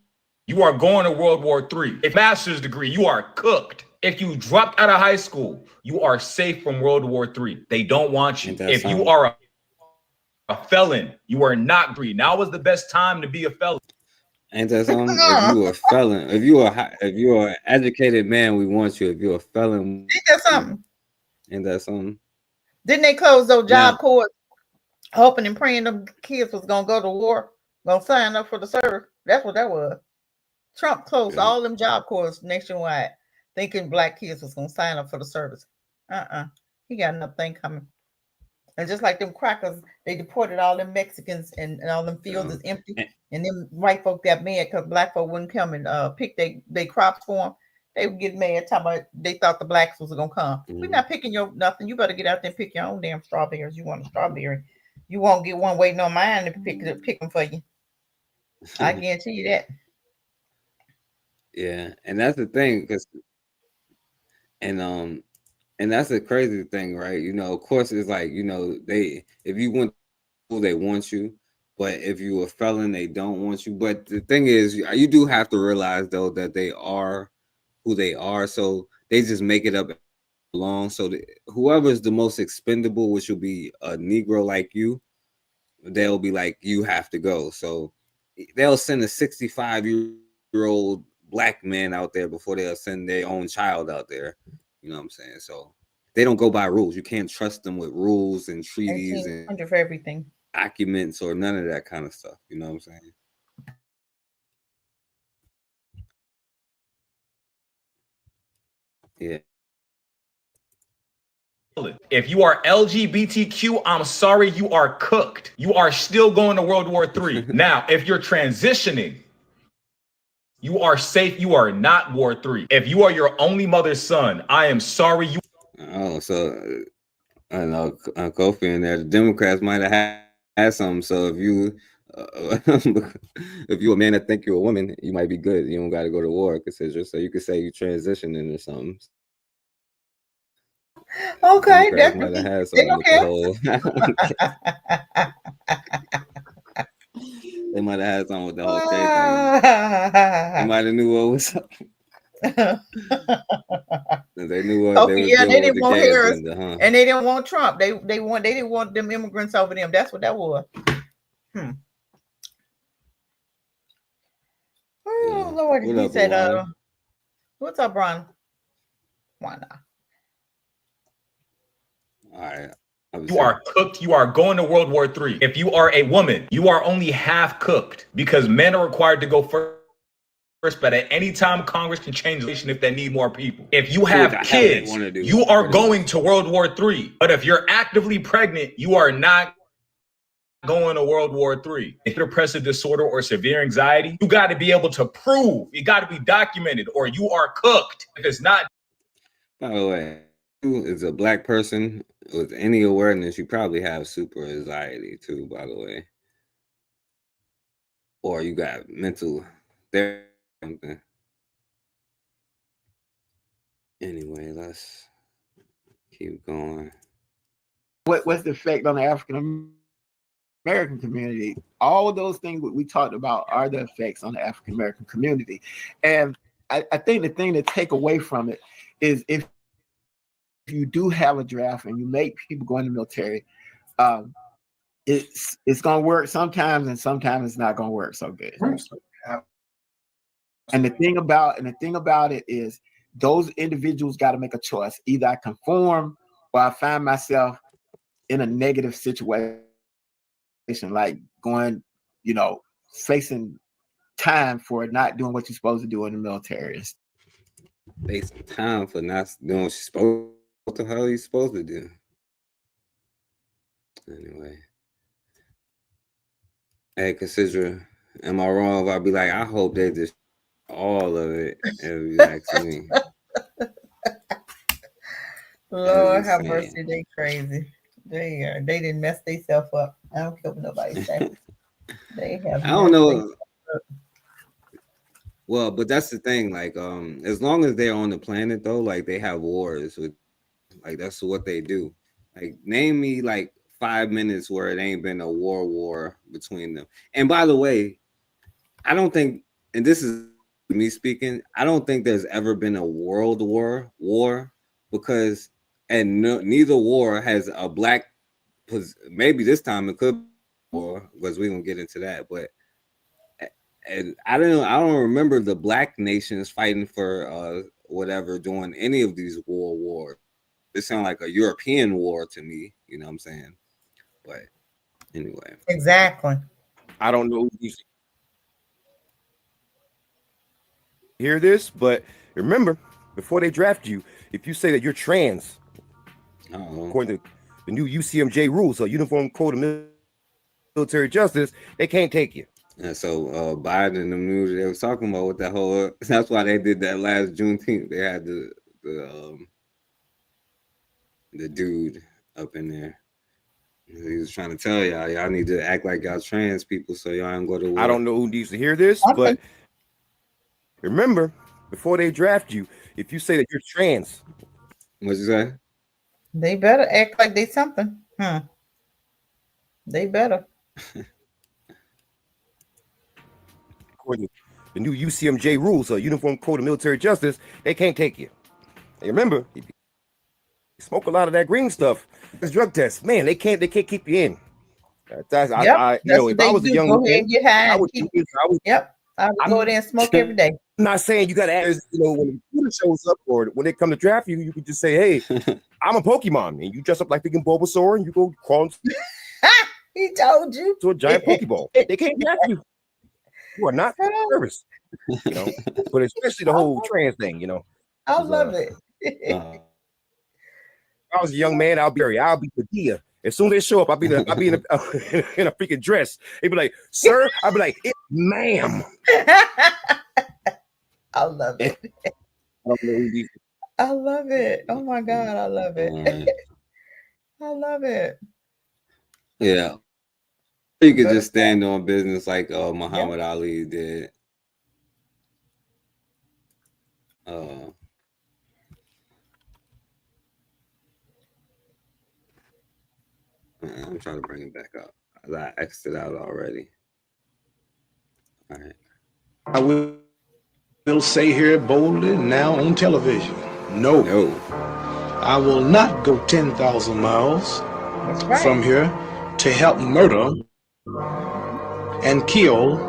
You are going to World War III. A master's degree, you are cooked. If you dropped out of high school, you are safe from World War III. They don't want you. If you are a felon, you are not free. Now is the best time to be a felon. Ain't that something? If you are a felon, if you are an educated man, we want you. If you're a felon, ain't that something? Ain't that something? Didn't they close those job corps, hoping and praying them kids was gonna go to war, gonna sign up for the service? That's what that was. Trump closed all them job corps nationwide, thinking black kids was gonna sign up for the service. He got nothing coming. And just like them crackers, they deported all them Mexicans and all them fields is empty. And them white folk got mad because black folk wouldn't come and pick they crops for them. They would get mad talking about they thought the blacks was gonna come. We're not picking your nothing. You better get out there and pick your own damn strawberries. You want a strawberry, you won't get one waiting on mine to pick them for you. I guarantee you that. Yeah, and that's the thing, because and that's the crazy thing, right? You know, of course, it's like, you know, if you went, they want you, but if you a felon, they don't want you. But the thing is, you do have to realize though that they are who they are, so they just make it up along. So whoever's the most expendable, which will be a Negro like you, they'll be like, you have to go. So they'll send a 65-year-old year-old black men out there before they'll send their own child out there. You know what I'm saying? So they don't go by rules. You can't trust them with rules and treaties and for everything, documents, or none of that kind of stuff. You know what I'm saying? Yeah. If you are LGBTQ, I'm sorry, you are cooked. You are still going to World War III. Now, if you're transitioning, you are safe. You are not War III. If you are your only mother's son, I am sorry. You. Oh, so I know Kofi and there, the Democrats might have had some. So if you if you're a man that think you're a woman, you might be good. You don't got to go to war, Cassandra. So you could say you transitioning or something. Okay, Democrats might have had something with the whole. They might have had something with the whole state thing. They might have knew what was up. They knew what they was dealing with the gay agenda, huh? And they didn't want Trump. They didn't want them immigrants over them. That's what that was. Oh Lord, he said, "What's up, Ron? Why not?" All right. You are cooked. You are going to World War III. If you are a woman, you are only half cooked because men are required to go first. But at any time, Congress can change legislation if they need more people. If you have kids, you are going to World War III. But if you're actively pregnant, you are not going to World War III. If you're depressive disorder or severe anxiety, you got to be able to prove. You got to be documented, or you are cooked. If it's not. By the way, as a black person with any awareness, you probably have super anxiety too, by the way. Or you got mental something. Anyway, let's keep going. What's the effect on the African American community? All of those things that we talked about are the effects on the African American community. And I think the thing to take away from it is if you do have a draft and you make people go in the military, it's gonna work sometimes, and sometimes it's not gonna work so good. And the thing about it is those individuals got to make a choice. Either I conform or I find myself in a negative situation, like going, facing time for not doing what you're supposed to do in the military. Facing time for not doing what you're supposed. What the hell are you supposed to do? Anyway. Hey, Cassidra, am I wrong if I be like, I hope they just all of it and be like to me. Lord have mercy, they crazy. They didn't mess themselves up. I don't care what nobody say. They have. I don't know. Well, but that's the thing. Like, as long as they're on the planet, though, like they have wars with, like that's what they do. Like, name me like 5 minutes where it ain't been a war between them. And by the way, I don't think, and this is me speaking, I don't think there's ever been a world war because, and neither war has a black. Maybe this time it could be war because we're gonna get into that, but. And I don't remember the black nations fighting for whatever during any of these wars. It sounds like a European war to me, you know what I'm saying? But anyway. Exactly. I don't know who hear this, but remember, before they draft you, if you say that you're trans, according to the new UCMJ rules, so Uniform Code of Military Justice, they can't take you. And so Biden and them knew they was talking about what that whole. That's why they did that last Juneteenth. They had the dude up in there. He was trying to tell y'all need to act like y'all trans people so y'all don't go to war. I don't know who needs to hear this, but remember, before they draft you, if you say that you're trans, what you say? They better act like they something. They better. According to the new UCMJ rules, so Uniform Code of Military Justice, they can't take you. And remember, if you smoke a lot of that green stuff, it's drug tests. Man, they can't keep you in. If I was a young man, I would do this. I would go there and smoke every day. I'm not saying you got to ask, when the computer shows up or when they come to draft you, you could just say, hey, I'm a Pokemon. And you dress up like freaking Bulbasaur and you go crawl He told you. to a giant Pokeball. They can't draft you. You are not nervous. But especially the whole trans thing, I love it. If I was a young man, I'll be Padilla. As soon as they show up, I'll be in a freaking dress. They'd be like, sir, I'll be like, ma'am. I love it. I love it. Oh my God, I love it. I love it. Yeah. You could just stand on business like Muhammad Ali did. I'm trying to bring it back up. I exited out already. All right. I will say here boldly now on television, no. I will not go 10,000 miles from here to help murder and kill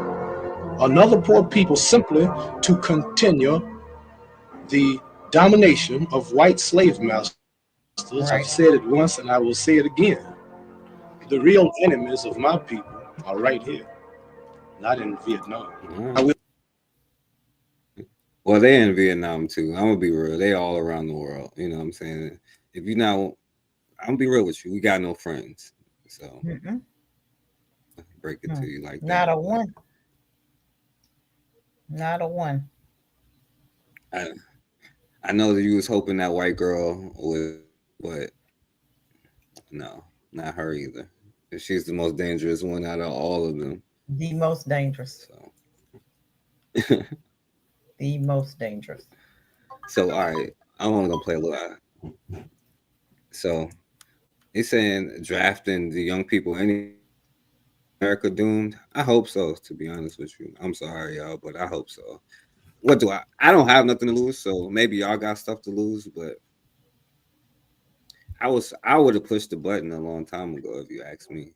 another poor people simply to continue the domination of white slave masters. I've said it once and I will say it again. The real enemies of my people are right here, not in Vietnam. Well, they're in Vietnam too. I'm gonna be real. They all around the world. You know what I'm saying? If you not, I'm gonna be real with you. We got no friends. So break it to you like that. Not a one. Not a one. I know that you was hoping that white girl would, but no, not her either. She's the most dangerous one out of all of them. The most dangerous. The most dangerous. So, all right, I want to go play a little. So, he's saying drafting the young people in America doomed. I hope so, to be honest with you. I'm sorry, y'all, but I hope so. What do I don't have nothing to lose, so maybe y'all got stuff to lose, but I would have pushed the button a long time ago if you ask me.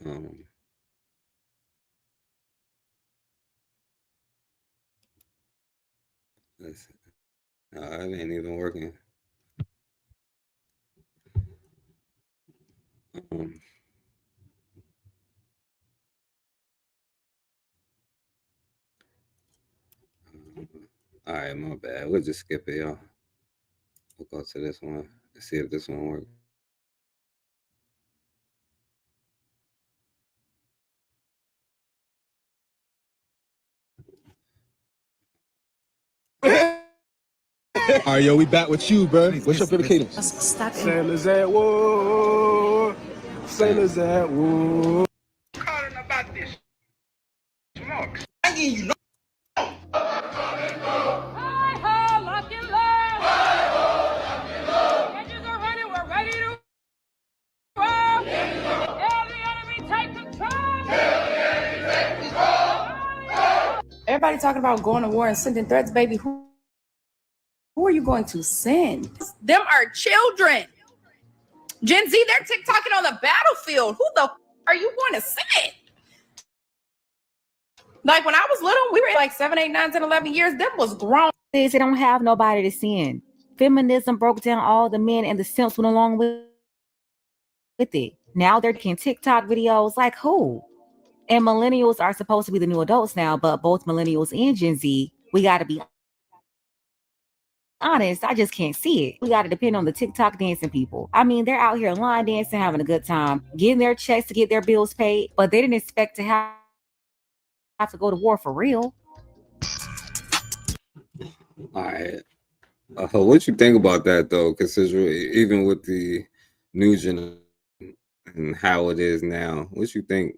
No, it ain't even working. All right, my bad. We'll just skip it, y'all. We'll go to this one. Let's see if this one works. All right, yo, we back with you, bro. What's up, cadence? Stop it. Sailors at war. Sailors at war. Calling about this smoke. I give you no. Everybody talking about going to war and sending threats, baby. Who are you going to send? Them are children. Gen Z, they're TikToking on the battlefield. Who the are you going to send? Like when I was little, we were like 7, 8, 9, 10, 11 years. Them was grown. They don't have nobody to send. Feminism broke down all the men and the simps went along with it. Now they're making TikTok videos. Like who? And millennials are supposed to be the new adults now, but both millennials and Gen Z, we got to be honest, I just can't see it. We got to depend on the TikTok dancing people. I mean, they're out here line dancing, having a good time, getting their checks to get their bills paid, but they didn't expect to have to go to war for real. All right. What you think about that, though? Because even with the new generation and how it is now, what you think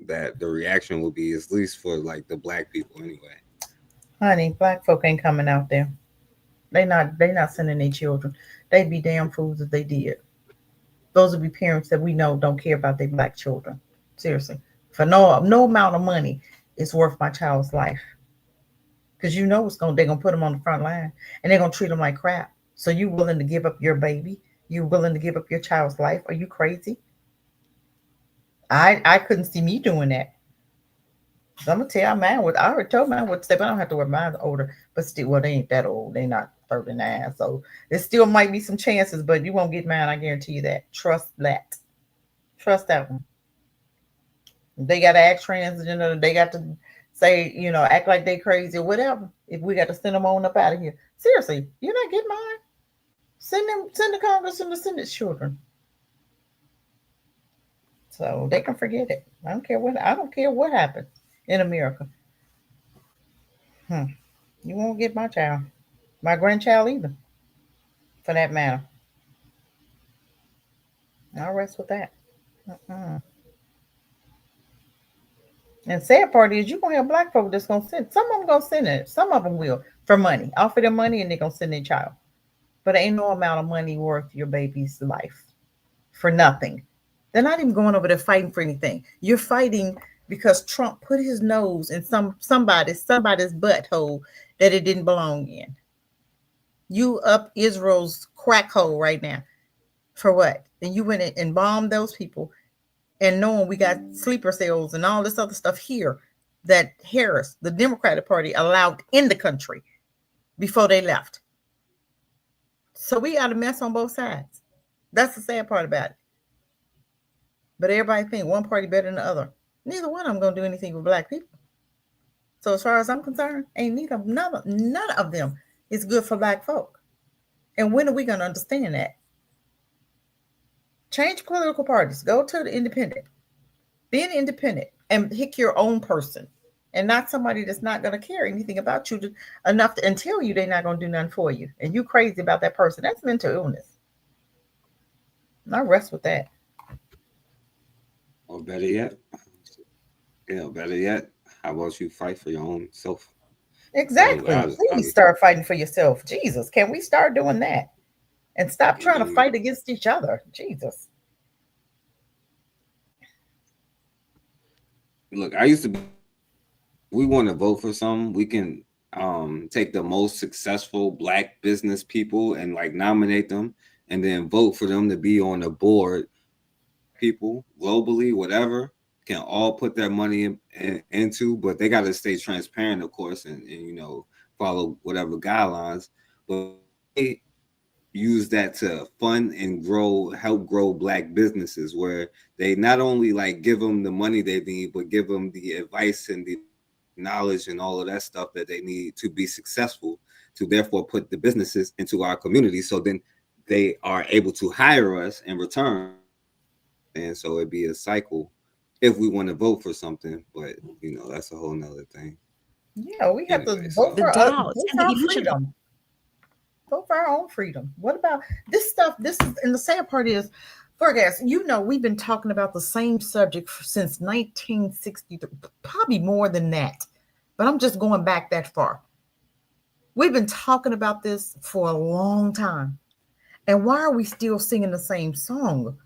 that the reaction will be, at least for like the black people anyway? Honey, black folk ain't coming out there. They not sending their children. They'd be damn fools if they did. Those would be parents that we know don't care about their black children. Seriously. For no amount of money is worth my child's life. Because they're gonna put them on the front line and they're gonna treat them like crap. So you willing to give up your baby You willing to give up your child's life? Are you crazy? I couldn't see me doing that. So I'm gonna tell mine what I already told mine what to say, but I don't have to worry. Mine's older, but still, well, they ain't that old. They're not 39, so there still might be some chances, but you won't get mine. I guarantee you that. Trust that. Trust that one. They got to act transgender. They got to say, act like they crazy or whatever. If we got to send them on up out of here, seriously, you're not getting mine. Send the Congress and the Senate children, so they can forget it. I don't care what happens in America. You won't get my child, my grandchild either, for that matter. I'll rest with that. And sad part is you're gonna have black folk that's gonna send. Some of them gonna send it. Some of them will for money. Offer them money and they're gonna send their child. But ain't no amount of money worth your baby's life for nothing. They're not even going over there fighting for anything. You're fighting because Trump put his nose in somebody's butthole that it didn't belong in. You up Israel's crack hole right now. For what? And you went and bombed those people, and knowing we got sleeper cells and all this other stuff here that Harris, the Democratic Party, allowed in the country before they left. So we got a mess on both sides. That's the sad part about it. But everybody think one party better than the other. Neither one of them gonna do anything for black people. So as far as I'm concerned, none of them is good for black folk. And when are we gonna understand that? Change political parties. Go to the independent. Be an independent and pick your own person, and not somebody that's not going to care anything about you enough to tell you they're not going to do nothing for you. And you crazy about that person. That's mental illness. And I rest with that. Or better yet, how about you fight for your own self? Exactly. Please start fighting for yourself. Jesus, can we start doing that? And stop trying to fight against each other. Jesus. Look, we want to vote for something. We can take the most successful black business people and like nominate them and then vote for them to be on the board. People globally, whatever, can all put their money into, but they got to stay transparent, of course, and follow whatever guidelines. But they use that to fund and help grow black businesses, where they not only like give them the money they need, but give them the advice and the knowledge and all of that stuff that they need to be successful, to therefore put the businesses into our community, so then they are able to hire us in return. And so it'd be a cycle if we want to vote for something, but that's a whole nother thing. Yeah, we have to vote for our freedom. Vote for our own freedom. What about this stuff? And the sad part is, Fergus, we've been talking about the same subject since 1960, probably more than that. But I'm just going back that far. We've been talking about this for a long time. And why are we still singing the same song?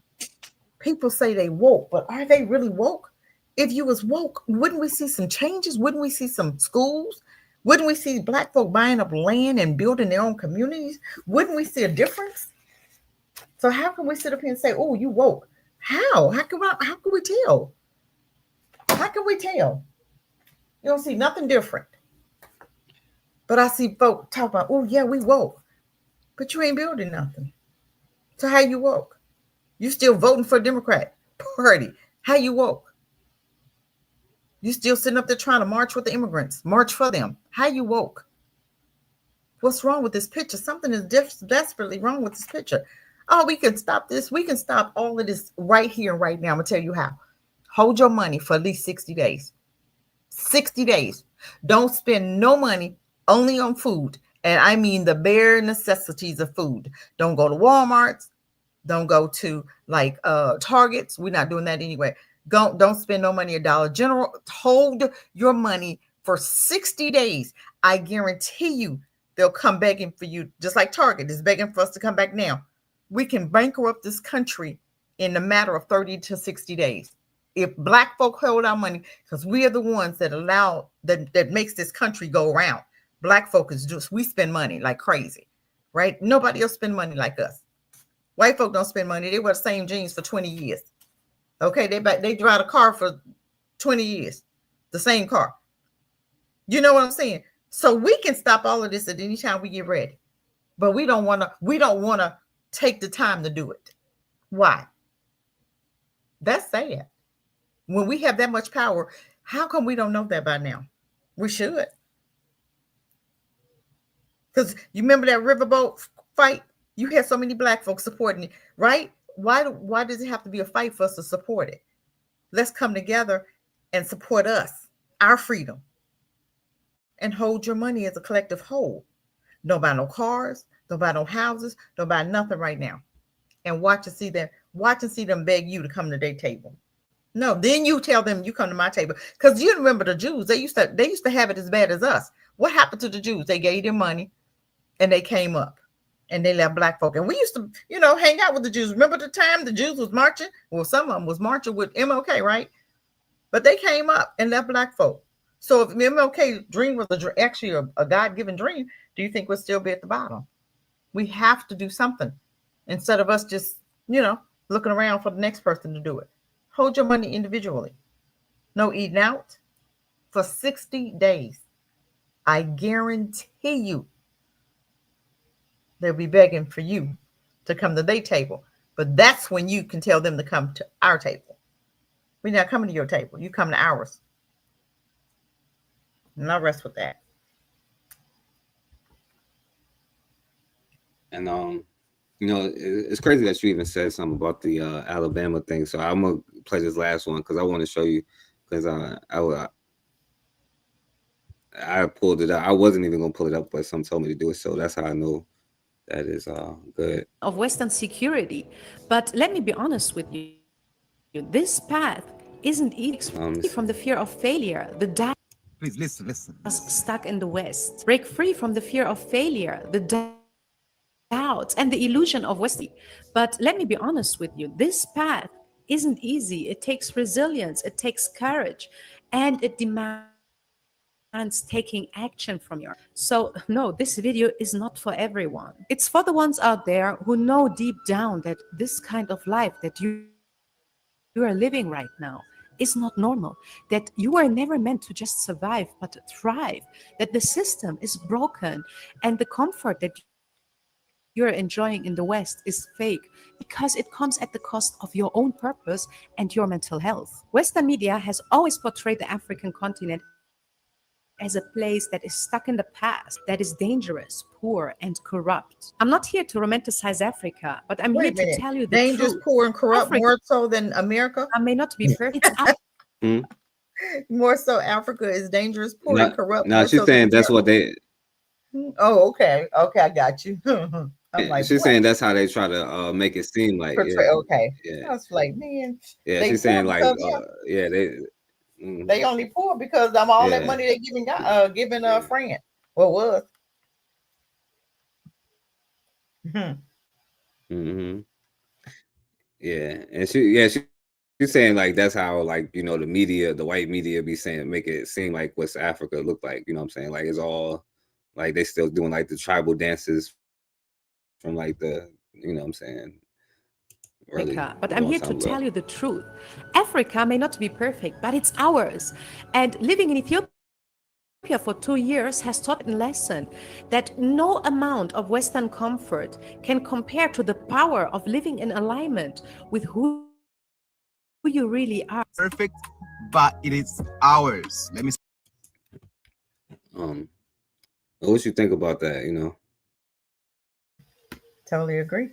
People say they woke, but are they really woke? If you was woke, wouldn't we see some changes? Wouldn't we see some schools? Wouldn't we see black folk buying up land and building their own communities? Wouldn't we see a difference? So how can we sit up here and say, oh, you woke? How? How can we tell? How can we tell? You don't see nothing different. But I see folk talk about, oh, yeah, we woke. But you ain't building nothing. So how you woke? You still voting for a Democrat Party. How you woke? You still sitting up there trying to march with the immigrants, march for them. How you woke? What's wrong with this picture? Something is desperately wrong with this picture. Oh, we can stop this. We can stop all of this right here and right now. I'm going to tell you how. Hold your money for at least 60 days. 60 days. Don't spend no money only on food. And I mean the bare necessities of food. Don't go to Walmart's. Don't go to like Targets. We're not doing that anyway. Don't spend no money at Dollar General. Hold your money for 60 days. I guarantee you they'll come begging for you, just like Target is begging for us to come back now. We can bankrupt this country in a matter of 30 to 60 days. If black folk hold our money, because we are the ones that allow, that makes this country go around. Black folk is just, we spend money like crazy, right? Nobody else spend money like us. White folk don't spend money. They wear the same jeans for 20 years. Okay, they drive a car for 20 years, the same car. You know what I'm saying? So we can stop all of this at any time we get ready, but we don't want to take the time to do it. Why? That's sad. When we have that much power, how come we don't know that by now? We should. Because you remember that riverboat fight? You had so many black folks supporting it, right? Why does it have to be a fight for us to support it? Let's come together and support us, our freedom, and hold your money as a collective whole. Don't buy no cars, don't buy no houses, don't buy nothing right now. And watch and see them beg you to come to their table. No, then you tell them you come to my table. Because you remember the Jews, they used to have it as bad as us. What happened to the Jews? They gave them money and they came up and they left black folk. And we used to, hang out with the Jews. Remember the time the Jews was marching? Well, some of them was marching with MLK, right? But they came up and left black folk. So if MLK's dream was actually a God-given dream, do you think we'll still be at the bottom? We have to do something instead of us just, looking around for the next person to do it. Hold your money individually. No eating out for 60 days. I guarantee you they'll be begging for you to come to their table. But that's when you can tell them to come to our table. We're not coming to your table. You come to ours. And I'll rest with that. And it's crazy that you even said something about the Alabama thing. So I'm gonna play this last one because I want to show you, because I pulled it up. I wasn't even gonna pull it up, but someone told me to do it. So that's how I know that is good. Of Western security. But let me be honest with you. This path isn't easy from the fear of failure. The Please listen. Stuck in the West. Break free from the fear of failure, the doubts, and the illusion of West. But let me be honest with you. This path isn't easy. It takes resilience. It takes courage. And it demands taking action from your. So no, this video is not for everyone. It's for the ones out there who know deep down that this kind of life that you are living right now is not normal, that you are never meant to just survive but thrive, that the system is broken, and the comfort that you're enjoying in the West is fake because it comes at the cost of your own purpose and your mental health. Western media has always portrayed the African continent as a place that is stuck in the past, that is dangerous, poor, and corrupt. I'm not here to romanticize Africa, but I'm here to tell you the dangerous, truth. poor, and corrupt Africa, more so than America? I may not be perfect. More so Africa is dangerous, poor, and corrupt. No, she's saying that's what they... Oh, okay. Okay, I got you. I'm like, she's saying that's how they try to make it seem like. Portray, yeah. Okay. Yeah. I was like, man. Yeah, she's saying like, they only poor because I'm all that money they giving a friend. Well, was. Yeah, and she's saying like that's how like the media, the white media, be saying, make it seem like West Africa look like. You know what I'm saying? Like it's all like they still doing like the tribal dances from like the what I'm saying. Africa, but I'm here to tell you the truth. Africa may not be perfect, but it's ours. And living in Ethiopia for 2 years has taught me a lesson that no amount of Western comfort can compare to the power of living in alignment with who you really are. Perfect, but it is ours. Let me. What you think about that? Totally agree.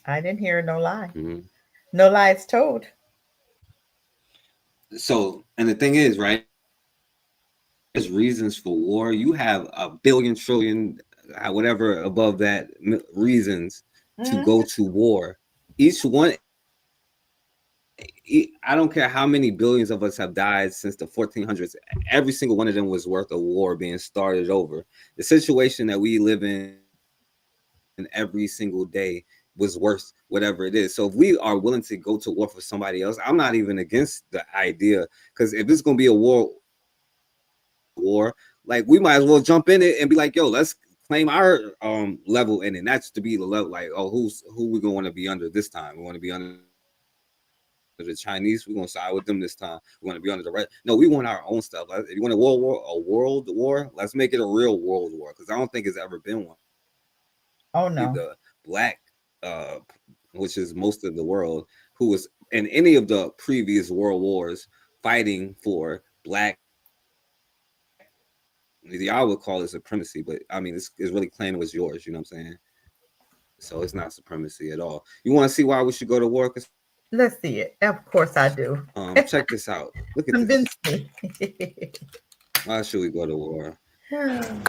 I didn't hear no lie. No lies told. So, and the thing is, right? There's reasons for war. You have a billion, trillion, whatever above that reasons to go to war. Each one, I don't care how many billions of us have died since the 1400s. Every single one of them was worth a war being started over. The situation that we live in every single day was worth whatever it is. So if we are willing to go to war for somebody else, I'm not even against the idea, because if it's going to be a war, like we might as well jump in it and be like, yo, let's claim our level in it. That's to be the level, like, oh, who we gonna want to be under this time? We want to be under the Chinese. We're gonna side with them this time. We want to be under the right. No, we want our own stuff. If you want a world war, let's make it a real world war, because I don't think it's ever been one. Oh no. The black, which is most of the world, who was in any of the previous world wars fighting for black. I would call it supremacy, but I mean, it's really claiming it was yours. You know what I'm saying? So it's not supremacy at all. You want to see why we should go to war? Let's see it. Of course I do. Check this out. Look at Convince this. me. Why should we go to war?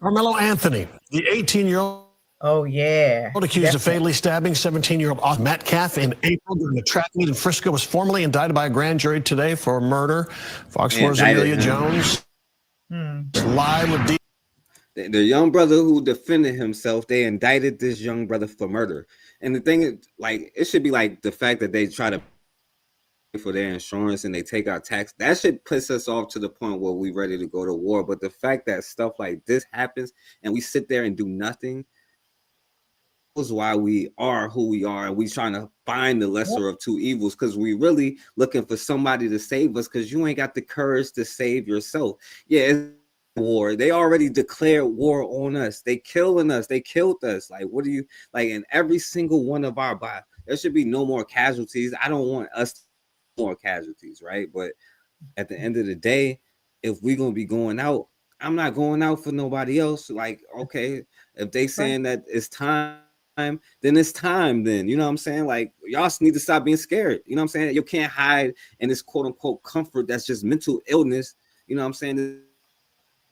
Carmelo Anthony, the 18-year-old. Oh, yeah. Accused of fatally stabbing 17-year-old Metcalf in April during a track meet in Frisco was formally indicted by a grand jury today for murder. Fox 4's Amelia Jones. Live with the young brother who defended himself, they indicted this young brother for murder. And the thing is, like, it should be like the fact that they try to pay for their insurance and they take out tax. That should piss us off to the point where we're ready to go to war. But the fact that stuff like this happens and we sit there and do nothing is why we are who we are. And we trying to find the lesser of two evils, because we really looking for somebody to save us, because you ain't got the courage to save yourself. Yeah, it's war. They already declared war on us. They killing us. They killed us. Like, what do you like? In every single one of our bodies, there should be no more casualties. I don't want us more casualties, right? But at the end of the day, if we're gonna be going out, I'm not going out for nobody else. Like, okay, if they saying that it's time, then it's time. Then, you know what I'm saying? Like, y'all need to stop being scared. You know what I'm saying? You can't hide in this quote unquote comfort that's just mental illness. You know what I'm saying?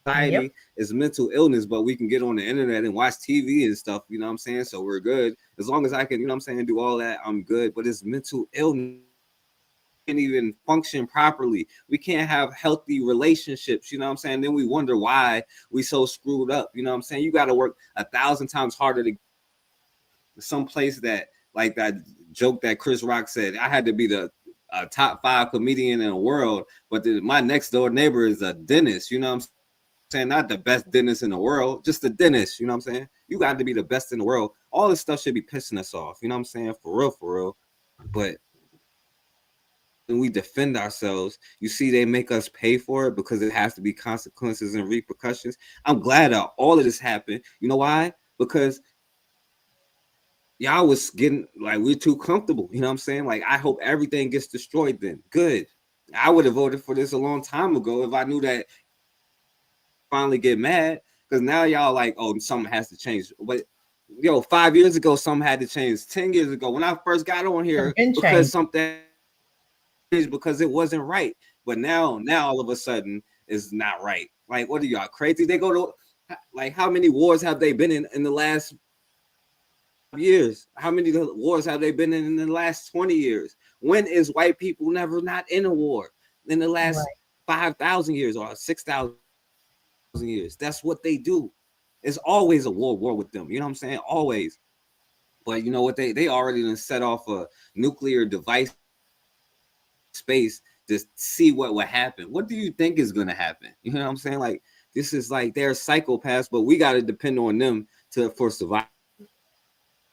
Society is mental illness, but we can get on the internet and watch TV and stuff, you know what I'm saying? So we're good. As long as I can, you know what I'm saying, do all that, I'm good. But it's mental illness. We can't even function properly. We can't have healthy relationships, you know what I'm saying? Then we wonder why we so screwed up, you know what I'm saying? You got to work 1,000 times harder to some place that, like that joke that Chris Rock said, I had to be the top 5 comedian in the world, but my next door neighbor is a dentist, you know what I'm saying? Not the best dentist in the world, just a dentist, you know what I'm saying? You got to be the best in the world. All this stuff should be pissing us off, you know what I'm saying? For real. But when we defend ourselves, you see they make us pay for it because it has to be consequences and repercussions. I'm glad that all of this happened. You know why? Because y'all was getting, like, we're too comfortable, you know what I'm saying? Like, I hope everything gets destroyed then. Good. I would have voted for this a long time ago if I knew that. Finally get mad, because now y'all like, oh, something has to change. But 5 years ago, something had to change. 10 years ago, when I first got on here, because something changed, because it wasn't right. But now all of a sudden it's not right. Like, what are y'all crazy? They go to, like, how many wars have they been in the last years? How many wars have they been in the last 20 years? When is white people never not in a war in the last 5,000 years or 6,000 years? That's what they do. It's always a war with them, you know what I'm saying? Always. But you know what, they already done set off a nuclear device space to see what would happen. What do you think is going to happen? You know what I'm saying? Like, this is like, they're psychopaths, but we got to depend on them for survival.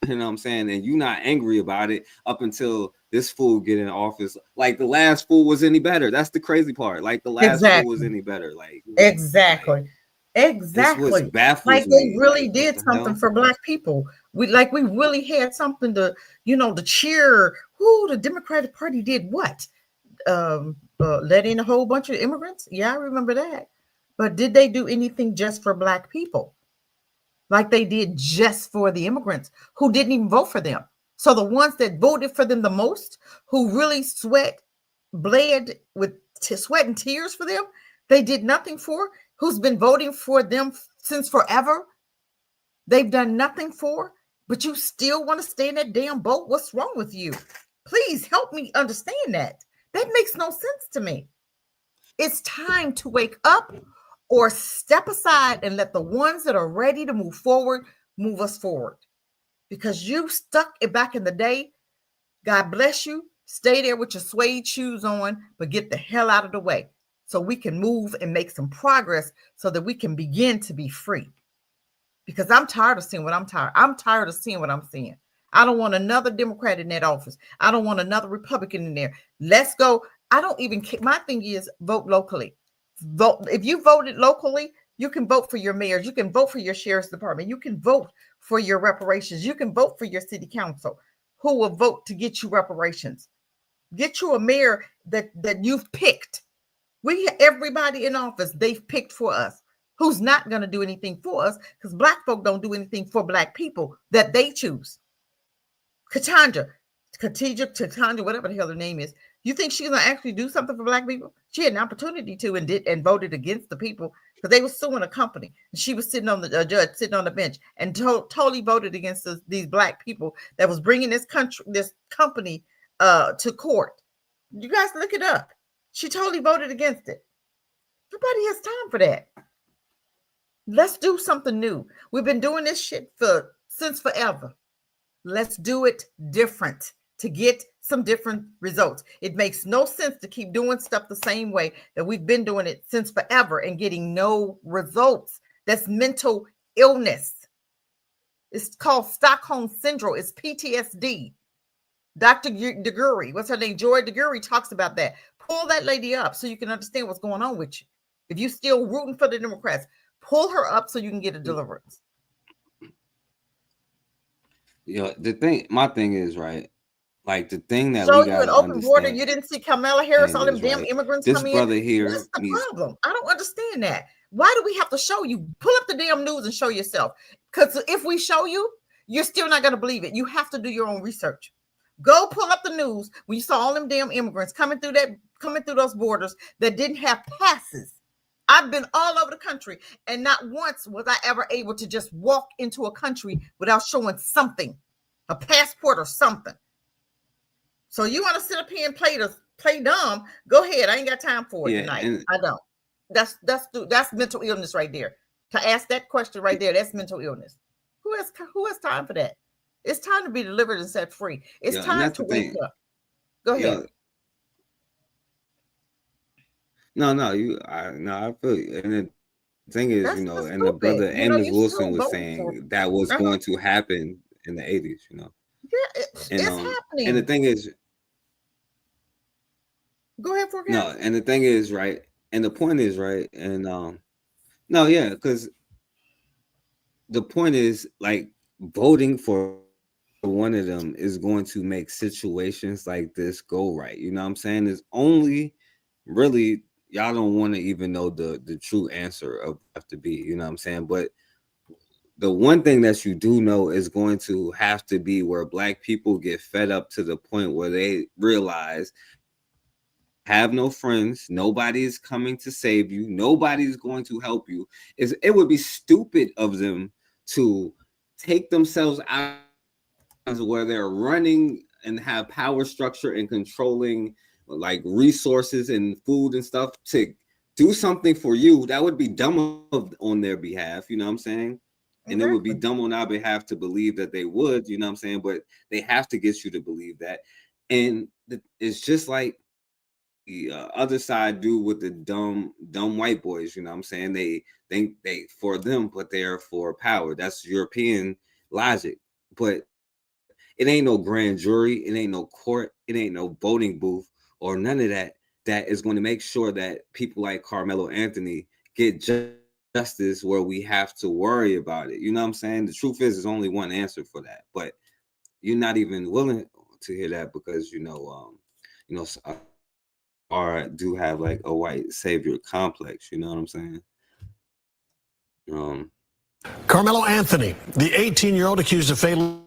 You know what I'm saying? And you're not angry about it up until this fool get in office. Like, the last fool was any better. That's the crazy part. Like, the last fool was any better. Like, exactly. Like, they really did something for Black people. We really had something to, to cheer. Who the Democratic Party did what? Let in a whole bunch of immigrants. Yeah, I remember that. But did they do anything just for Black people? Like they did just for the immigrants who didn't even vote for them. So the ones that voted for them the most, who really bled with sweat and tears for them, they did nothing for. Who's been voting for them since forever, they've done nothing for, but you still want to stay in that damn boat. What's wrong with you? Please help me understand that. That makes no sense to me. It's time to wake up or step aside and let the ones that are ready to move forward, move us forward. Because you stuck it back in the day. God bless you. Stay there with your suede shoes on, but get the hell out of the way so we can move and make some progress so that we can begin to be free. because I'm tired of seeing what I'm tired. I'm tired of seeing what I'm seeing. I don't want another Democrat in that office. I don't want another Republican in there. Let's go. I don't even care. My thing is vote locally. Vote. If you voted locally, you can vote for your mayors. You can vote for your sheriff's department. You can vote for your reparations. You can vote for your city council who will vote to get you reparations. Get you a mayor that you've picked. Everybody in office, they've picked for us. Who's not going to do anything for us, because Black folk don't do anything for Black people that they choose. Katanja, whatever the hell her name is. You think she's going to actually do something for Black people? She had an opportunity to and voted against the people because they were suing a company. And she was sitting on the judge, sitting on the bench, and totally voted against these Black people that was bringing this company to court. You guys look it up. She totally voted against it. Nobody has time for that. Let's do something new. We've been doing this shit since forever. Let's do it different to get some different results. It makes no sense to keep doing stuff the same way that we've been doing it since forever and getting no results. That's mental illness. It's called Stockholm Syndrome. It's PTSD. Dr. DeGury, what's her name? Joy DeGury talks about that. Pull that lady up so you can understand what's going on with you. If you're still rooting for the Democrats, pull her up so you can get a deliverance. My thing is, right, like the thing that show we you got an open border. You didn't see Kamala Harris, all them damn immigrants this come in. brother here What's the problem? I don't understand that. Why do we have to show you? Pull up the damn news and show yourself. Because if we show you, you're still not going to believe it. You have to do your own research. Go pull up the news when you saw all them damn immigrants coming through those borders that didn't have passes. I've been all over the country, and not once was I ever able to just walk into a country without showing something, a passport or something. So you want to sit up here and play dumb? Go ahead. I ain't got time for it tonight. I don't. That's mental illness right there. To ask that question right there, that's mental illness. Who has time for that? It's time to be delivered and set free. It's time to wake up. Go ahead. I feel you. And the thing is, and the brother Amos Wilson was saying that was going to happen in the 80s, Yeah, it's happening. And the thing is, go ahead for no, and the thing is, right, and the point is, right, and because the point is, like, voting for one of them is going to make situations like this go right. You know what I'm saying? It's only really y'all don't want to even know the true answer of have to be, you know what I'm saying? But the one thing that you do know is going to have to be where Black people get fed up to the point where they realize have no friends, nobody is coming to save you, nobody's going to help you. It would be stupid of them to take themselves out where they're running and have power structure and controlling like resources and food and stuff to do something for you. That would be dumb on their behalf, you know what I'm saying? And it would be dumb on our behalf to believe that they would, you know what I'm saying? But they have to get you to believe that. And it's just like the other side do with the dumb white boys, you know what I'm saying? They think they for them, but they're for power. That's European logic. But it ain't no grand jury, it ain't no court, it ain't no voting booth or none of that is going to make sure that people like Carmelo Anthony get justice where we have to worry about it. You know what I'm saying? The truth is, there's only one answer for that, but you're not even willing to hear that because do have like a white savior complex. You know what I'm saying? Carmelo Anthony, the 18-year-old accused of fatally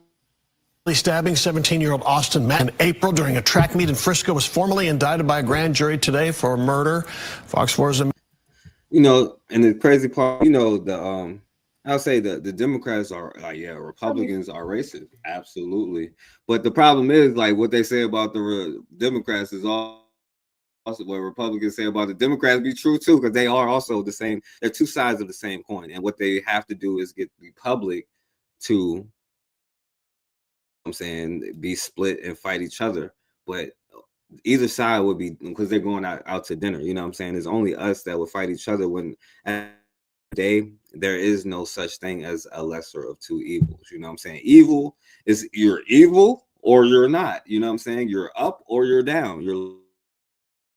stabbing 17-year-old Austin Matt in April during a track meet in Frisco, was formally indicted by a grand jury today for murder. Fox 4's and the crazy part, I'll say the Democrats are Republicans are racist, absolutely. But the problem is like what they say about the Democrats is also what Republicans say about the Democrats be true too, because they are also the same. They're two sides of the same coin, and what they have to do is get the public to, be split and fight each other. But either side would be, because they're going out to dinner, you know what I'm saying? It's only us that would fight each other when at there is no such thing as a lesser of two evils. You know what I'm saying? Evil is you're evil or you're not. You know what I'm saying? You're up or you're down. You're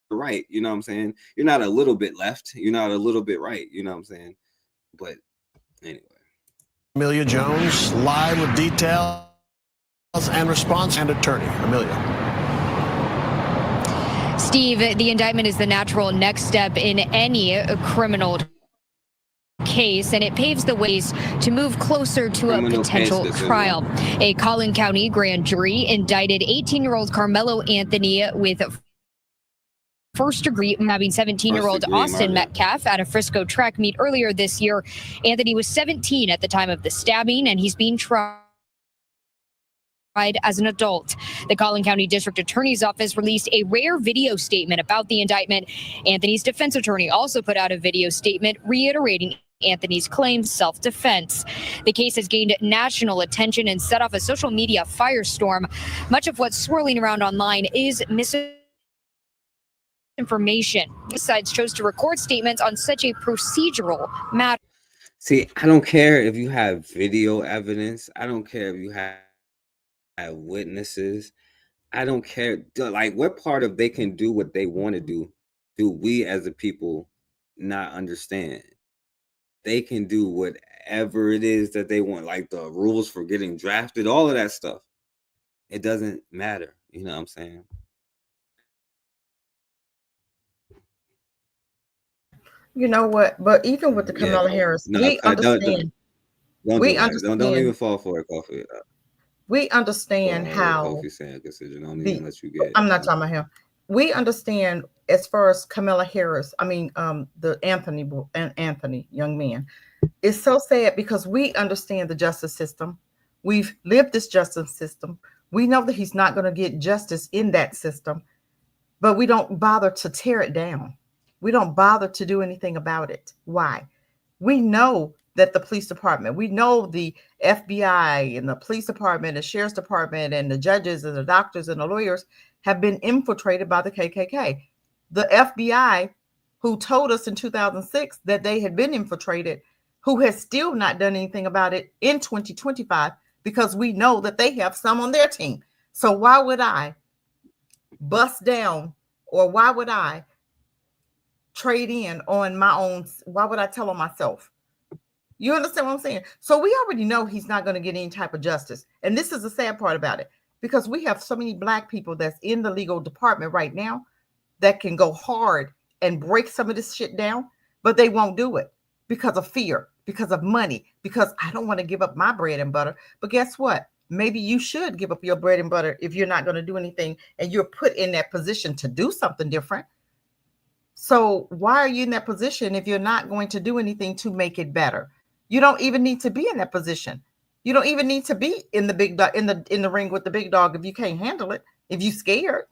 right. You know what I'm saying? You're not a little bit left. You're not a little bit right. You know what I'm saying? But anyway. Amelia Jones, live with details and response, and attorney. Amelia. Steve, the indictment is the natural next step in any criminal case, and it paves the ways to move closer to a potential trial. A Collin County grand jury indicted 18-year-old Carmelo Anthony with first-degree stabbing 17-year-old Austin Metcalf at a Frisco track meet earlier this year. Anthony was 17 at the time of the stabbing, and he's being tried as an adult. The Collin County District Attorney's Office released a rare video statement about the indictment. Anthony's defense attorney also put out a video statement reiterating Anthony's claims self-defense. The case has gained national attention and set off a social media firestorm. Much of what's swirling around online is misinformation. Both sides chose to record statements on such a procedural matter. See, I don't care if you have video evidence. I don't care if you have witnesses. I don't care. Like, what part of they can do what they want to do we as a people not understand? They can do whatever it is that they want, like the rules for getting drafted, all of that stuff. It doesn't matter. You know what I'm saying? You know what? But even with the Kamala Harris, we understand. Don't even fall for it, Coffee. We understand how. Kofi saying, don't even let you get. I'm not talking about him. We understand as far as Kamala Harris. I mean, the Anthony young man. It's so sad because we understand the justice system. We've lived this justice system. We know that he's not going to get justice in that system, but we don't bother to tear it down. We don't bother to do anything about it. Why? We know that the police department, we know the FBI and the police department, the sheriff's department, and the judges and the doctors and the lawyers have been infiltrated by the KKK. The FBI, who told us in 2006 that they had been infiltrated, who has still not done anything about it in 2025, because we know that they have some on their team. So why would I bust down, or why would I trade in on my own? Why would I tell on myself? You understand what I'm saying? So we already know he's not going to get any type of justice. And this is the sad part about it, because we have so many Black people that's in the legal department right now that can go hard and break some of this shit down, but they won't do it because of fear, because of money, because I don't want to give up my bread and butter. But guess what? Maybe you should give up your bread and butter if you're not going to do anything and you're put in that position to do something different. So why are you in that position if you're not going to do anything to make it better? You don't even need to be in that position. You don't even need to be in the big dog, in the ring with the big dog if you can't handle it, if you're scared.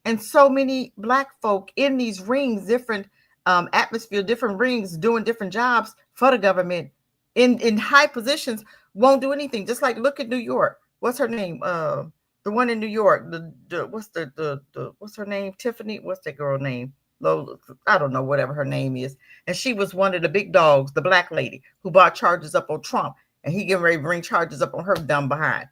And so many Black folk in these rings, different atmosphere, different rings, doing different jobs for the government in high positions, won't do anything. Just like, look at New York. What's her name? The one in New York. What's her name? Tiffany. What's that girl name? I don't know, whatever her name is. And she was one of the big dogs, the Black lady who brought charges up on Trump, and he getting ready to bring charges up on her dumb behind.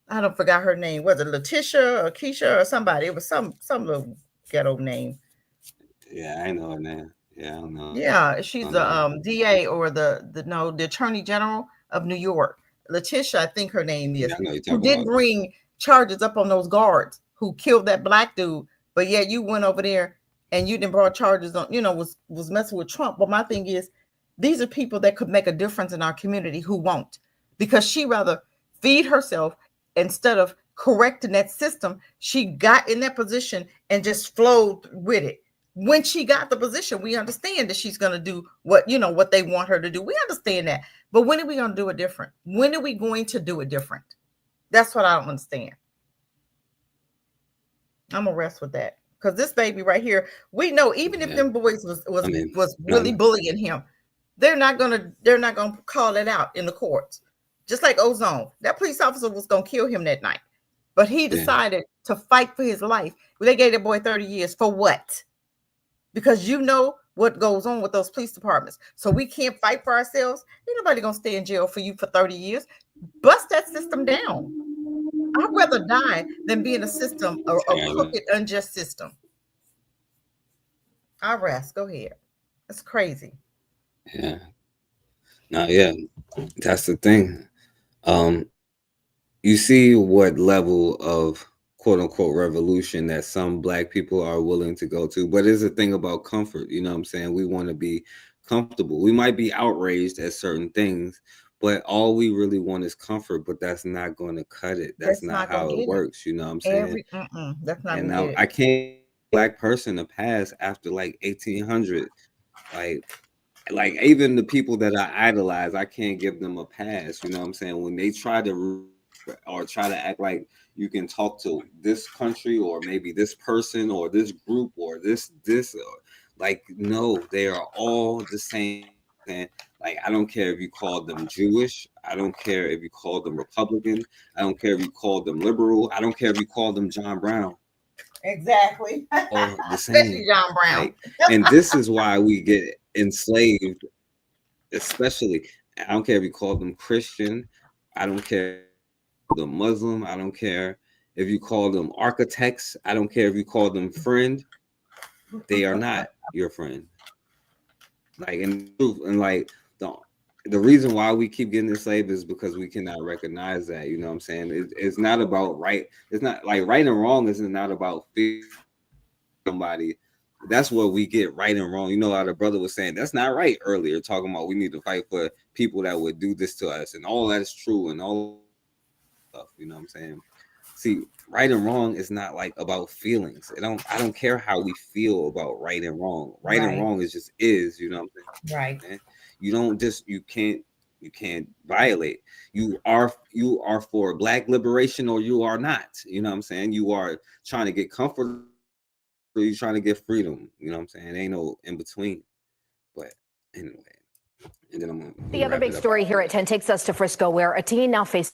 I don't forgot her name. Was it Letitia or Keisha or somebody? It was some little ghetto name. Yeah, I know her name. Yeah, I don't know. Yeah, she's the DA or the Attorney General of New York. Letitia, I think her name is. Yeah, who did bring charges up on those guards who killed that Black dude. But yet you went over there and you didn't brought charges on, was messing with Trump. But my thing is, these are people that could make a difference in our community who won't, because she rather feed herself instead of correcting that system. She got in that position and just flowed with it. When she got the position, we understand that she's going to do what they want her to do. We understand that. But when are we going to do it different? When are we going to do it different? That's what I don't understand. I'm gonna rest with that, because this baby right here, we know even if them boys was really bullying him, they're not gonna call it out in the courts. Just like Ozone, that police officer was gonna kill him that night, but he decided to fight for his life. They gave that boy 30 years for what? Because what goes on with those police departments. So we can't fight for ourselves. Ain't nobody gonna stay in jail for you for 30 years. Bust that system down. I'd rather die than be in a system, a crooked, unjust system. I'll rest. Go ahead. It's crazy. Yeah. No, yeah. That's the thing. You see what level of quote unquote revolution that some black people are willing to go to. But it's a thing about comfort. You know what I'm saying? We want to be comfortable. We might be outraged at certain things, but all we really want is comfort. But that's not going to cut it. That's not how it works. You know what I'm saying? That's not. And now I can't black person to pass after like 1800. Like even the people that I idolize, I can't give them a pass. You know what I'm saying? When they try to act like you can talk to this country or maybe this person or this group or this like, no, they are all the same. And like, I don't care if you call them Jewish, I don't care if you call them Republican, I don't care if you call them liberal, I don't care if you call them John Brown. Exactly. All the same. Especially John Brown. Like, and this is why we get enslaved, especially. I don't care if you call them Christian, I don't care the Muslim, I don't care if you call them architects, I don't care if you call them friend, they are not your friend. Like, and like the reason why we keep getting enslaved is because we cannot recognize that. You know what I'm saying? It's not about right. It's not like right and wrong. Is not about fearing somebody. That's what we get right and wrong. You know how the brother was saying that's not right earlier, talking about we need to fight for people that would do this to us, and all that is true, and all stuff. You know what I'm saying? See, right and wrong is not like about feelings. I don't care how we feel about right and wrong. Right and wrong is just is. You know what I'm saying? Right. Man? You don't just you can't violate. You are for black liberation or you are not. You know what I'm saying? You are trying to get comfort or you trying to get freedom. You know what I'm saying? Ain't no in between. But anyway, and then I'm gonna the other big story here at 10 takes us to Frisco, where a teen now faces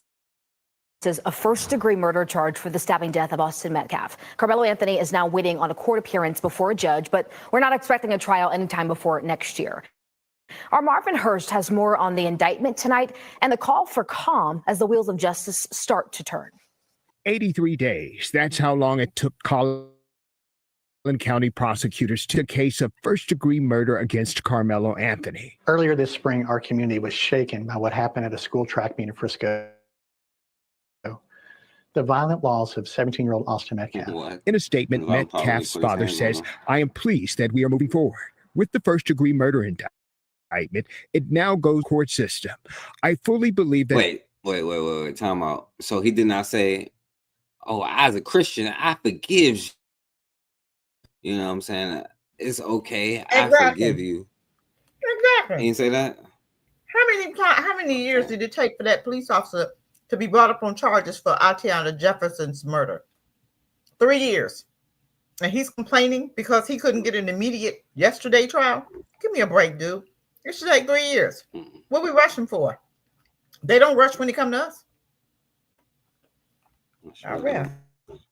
a first-degree murder charge for the stabbing death of Austin Metcalf. Carmelo Anthony is now waiting on a court appearance before a judge, but we're not expecting a trial anytime before next year. Our Marvin Hurst has more on the indictment tonight and the call for calm as the wheels of justice start to turn. 83 days. That's how long it took Collin County prosecutors to the case of first-degree murder against Carmelo Anthony. Earlier this spring, our community was shaken by what happened at a school track meet in Frisco. The violent loss of 17-year-old Austin Metcalf. In a statement, Metcalf's father says, "I am pleased that we are moving forward with the first-degree murder indictment. It now goes court system. I fully believe that." Wait. Time out. So he did not say, "Oh, as a Christian, I forgive you." You know what I'm saying? It's okay. I forgive you. Exactly. He didn't say that. How many years did it take for that police officer to be brought up on charges for Atiana Jefferson's murder? 3 years. And he's complaining because he couldn't get an immediate yesterday trial? Give me a break, dude. It should take 3 years. What are we rushing for? They don't rush when they come to us.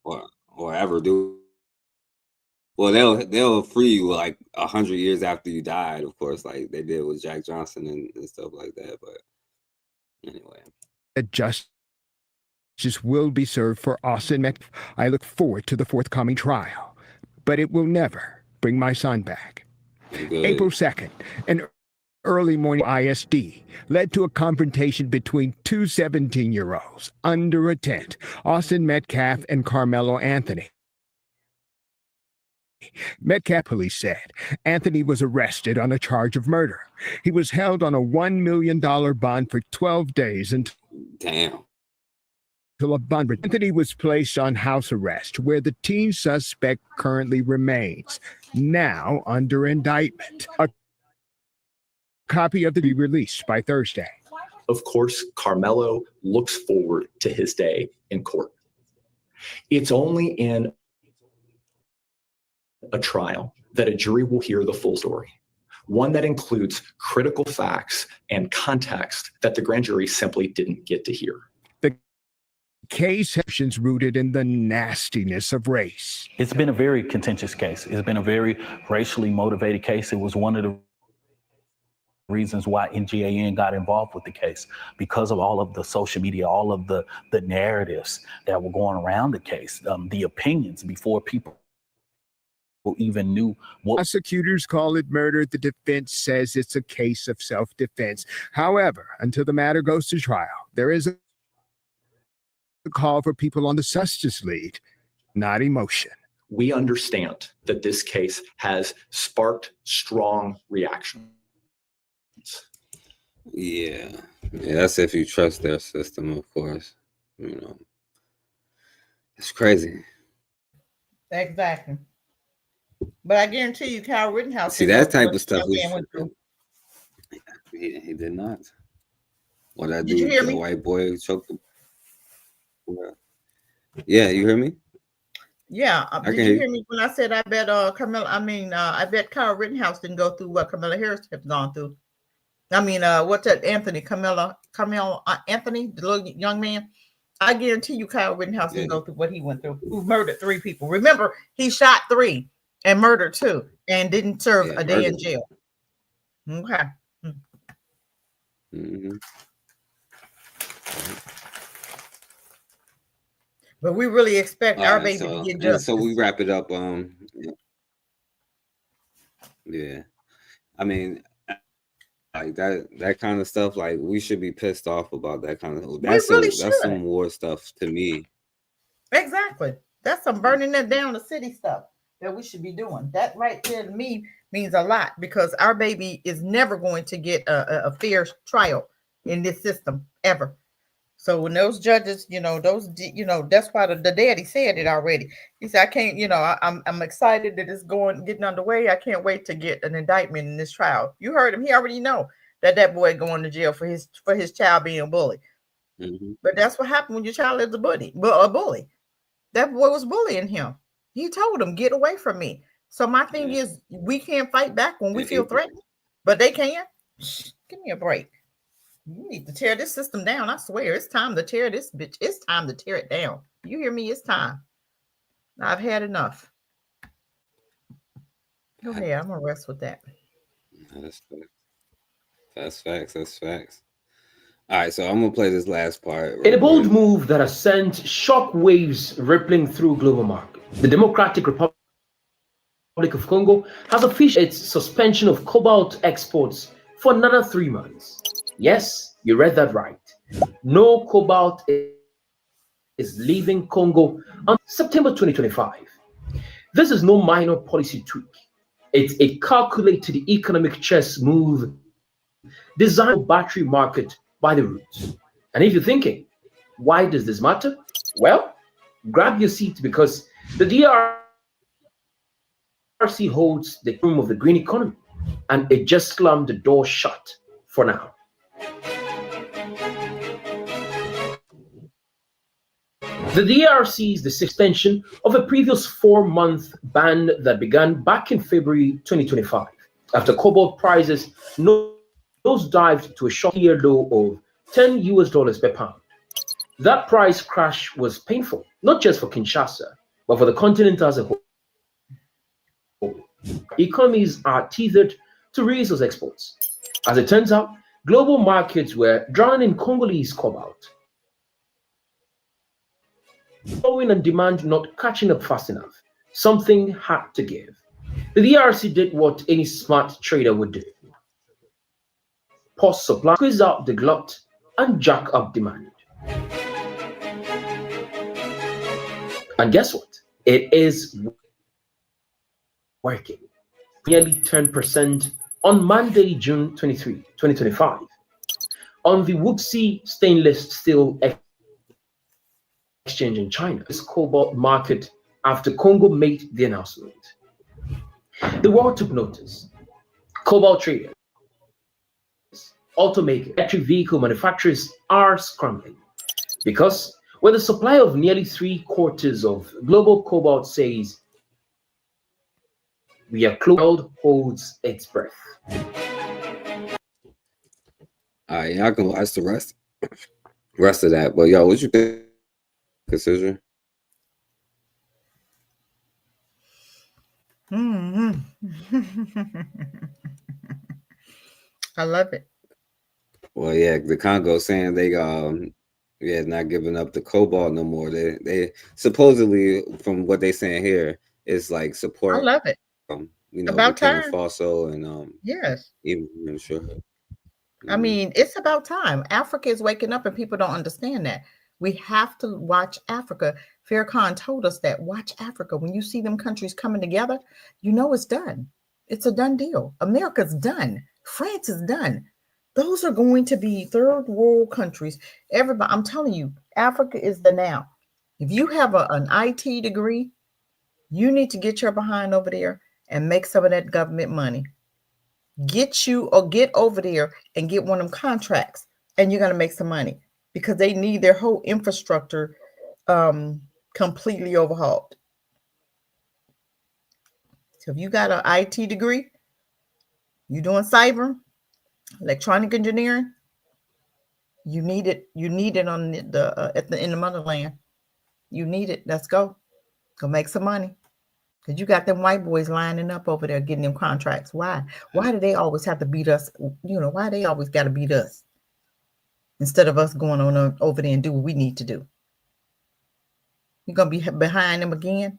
Or ever do. Well, they'll free you like 100 years after you died, of course, like they did with Jack Johnson and stuff like that. But anyway, justice will be served for Austin Metcalf. I look forward to the forthcoming trial, but it will never bring my son back. April 2nd, an early morning ISD led to a confrontation between two 17-year-olds under a tent, Austin Metcalf and Carmelo Anthony. Metcalf police said Anthony was arrested on a charge of murder. He was held on a $1 million bond for 12 days until a bond. Anthony was placed on house arrest, where the teen suspect currently remains, now under indictment. A copy of the be released by Thursday. Of course, Carmelo looks forward to his day in court. It's only in a trial that a jury will hear the full story, one that includes critical facts and context that the grand jury simply didn't get to hear. The case sections rooted in the nastiness of race. It's been a very contentious case. It's been a very racially motivated case. It was one of the reasons why NGAN got involved with the case, because of all of the social media, all of the narratives that were going around the case, the opinions before people even knew what. Prosecutors call it murder. The defense says it's a case of self-defense. However, until the matter goes to trial, there is a call for people on the justice lead, not emotion. We understand that this case has sparked strong reaction. Yeah, that's if you trust their system, of course. You know, it's crazy. Exactly. But I guarantee you, Kyle Rittenhouse. See, that type of stuff. He did not. What I Did do you with hear the me? white boy choked him. Yeah, you hear me? Yeah. I Did can you hear hear me when I said I bet I bet Kyle Rittenhouse didn't go through what Kamala Harris has gone through. I mean, what's that? Camille Anthony, the little young man. I guarantee you, Kyle Rittenhouse didn't go through what he went through. Who murdered 3 people? Remember, he shot 3 and murdered 2 and didn't serve a day in jail. Okay. Mm-hmm. But we really expect our baby to get justice. So we wrap it up. Yeah, I mean, like that kind of stuff. Like, we should be pissed off about that kind of. That's some war stuff to me. Exactly. That's some burning it down the city stuff that we should be doing. That right there to me means a lot, because our baby is never going to get a fair trial in this system ever. So when those judges, that's why the daddy said it already. He said, I can't, I'm excited that it's getting underway. I can't wait to get an indictment in this trial. You heard him. He already know that boy going to jail for his child being a bully. Mm-hmm. But that's what happened when your child is a bully. That boy was bullying him. He told him, get away from me. So my thing is, we can't fight back when we feel threatened, but they can. Give me a break. You need to tear this system down. I swear, it's time to tear this bitch. It's time to tear it down. You hear me? It's time. I've had enough. Go ahead. I'm gonna rest with that. That's facts. All right, so I'm gonna play this last part. In a bold move that has sent shockwaves rippling through global market, the Democratic Republic of Congo has officially its suspension of cobalt exports for another 3 months. Yes, you read that right. No cobalt is leaving Congo on September 2025. This is no minor policy tweak. It's a calculated economic chess move designed for battery market by the roots. And if you're thinking, why does this matter? Well, grab your seat, because the DRC holds the room of the green economy, and it just slammed the door shut for now. The DRC is the suspension of a previous 4-month ban that began back in February 2025 after cobalt prices nosedived to a shocking low of $10 per pound. That price crash was painful, not just for Kinshasa, but for the continent as a whole. Economies are tethered to resource exports. As it turns out, global markets were drowning in Congolese cobalt. Growing and demand not catching up fast enough, something had to give. The DRC did what any smart trader would do: pause supply, squeeze out the glut, and jack up demand. And guess what? It is working. Nearly 10% on Monday, June 23, 2025, on the Wuxi stainless steel exchange in China, this cobalt market, after Congo made the announcement. The world took notice. Cobalt traders, automakers, electric vehicle manufacturers are scrambling, because when the supply of nearly 3/4 of global cobalt says we are close, holds its breath. All right, y'all can watch the rest of that. But yo, what you think Cassidra? I love it. Well, yeah, the Congo saying they not giving up the cobalt no more. They supposedly, from what they saying here, is like I support love it. About Burkina time. Faso and Yes. even I'm sure. I mean, it's about time. Africa is waking up and people don't understand that. We have to watch Africa. Farrakhan told us that. Watch Africa. When you see them countries coming together, you know it's done. It's a done deal. America's done. France is done. Those are going to be third world countries. Everybody, I'm telling you, Africa is the now. If you have an IT degree, you need to get your behind over there and make some of that government money. Get over there and get one of them contracts, and you're going to make some money because they need their whole infrastructure completely overhauled. So if you got an IT degree, you doing cyber, electronic engineering, you need it. You need it on in the motherland. You need it. Let's go make some money. Because you got them white boys lining up over there getting them contracts. Why? Why do they always have to beat us? Why they always got to beat us instead of us going on over there and do what we need to do? You're going to be behind them again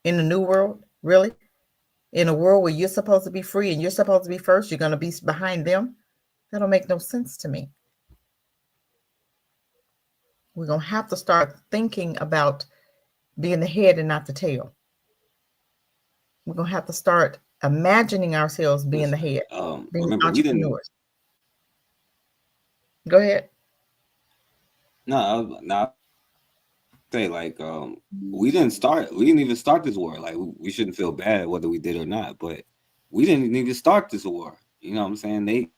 in the new world? Really? In a world where you're supposed to be free and you're supposed to be first, you're going to be behind them? That don't make no sense to me. We're going to have to start thinking about being the head and not the tail. We're going to have to start imagining ourselves being the head, being Remember, entrepreneurs. Go ahead. No, say like we didn't even start this war. Like we shouldn't feel bad whether we did or not, but we didn't even start this war. You know what I'm saying? They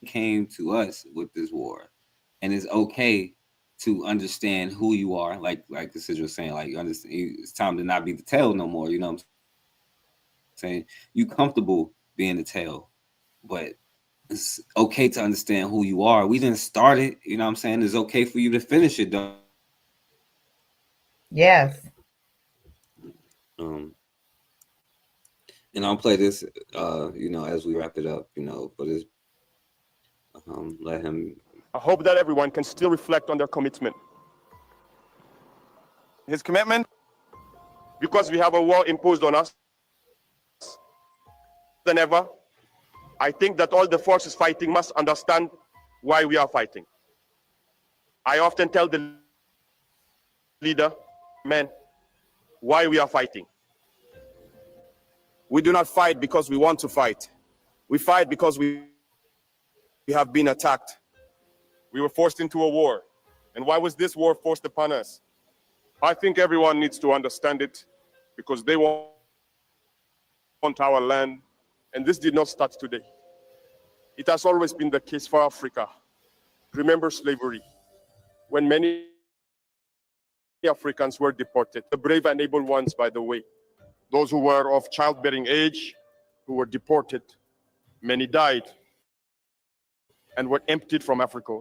came to us with this war, and it's okay to understand who you are. Like the sister was saying, like you understand it's time to not be the tail no more. You know what I'm saying? You comfortable being the tail, but it's okay to understand who you are. We didn't start it. You know what I'm saying? It's okay for you to finish it though. Yes. And I'll play this, as we wrap it up, but it's, let him. I hope that everyone can still reflect on their commitment. His commitment, because we have a war imposed on us than ever, I think that all the forces fighting must understand why we are fighting. I often tell the leader, men, why we are fighting. We do not fight because we want to fight. We fight because we have been attacked. We were forced into a war. And why was this war forced upon us? I think everyone needs to understand it because they want our land. And this did not start today. It has always been the case for Africa. Remember slavery, when many Africans were deported. The brave and able ones, by the way. Those who were of childbearing age, who were deported. Many died and were emptied from Africa.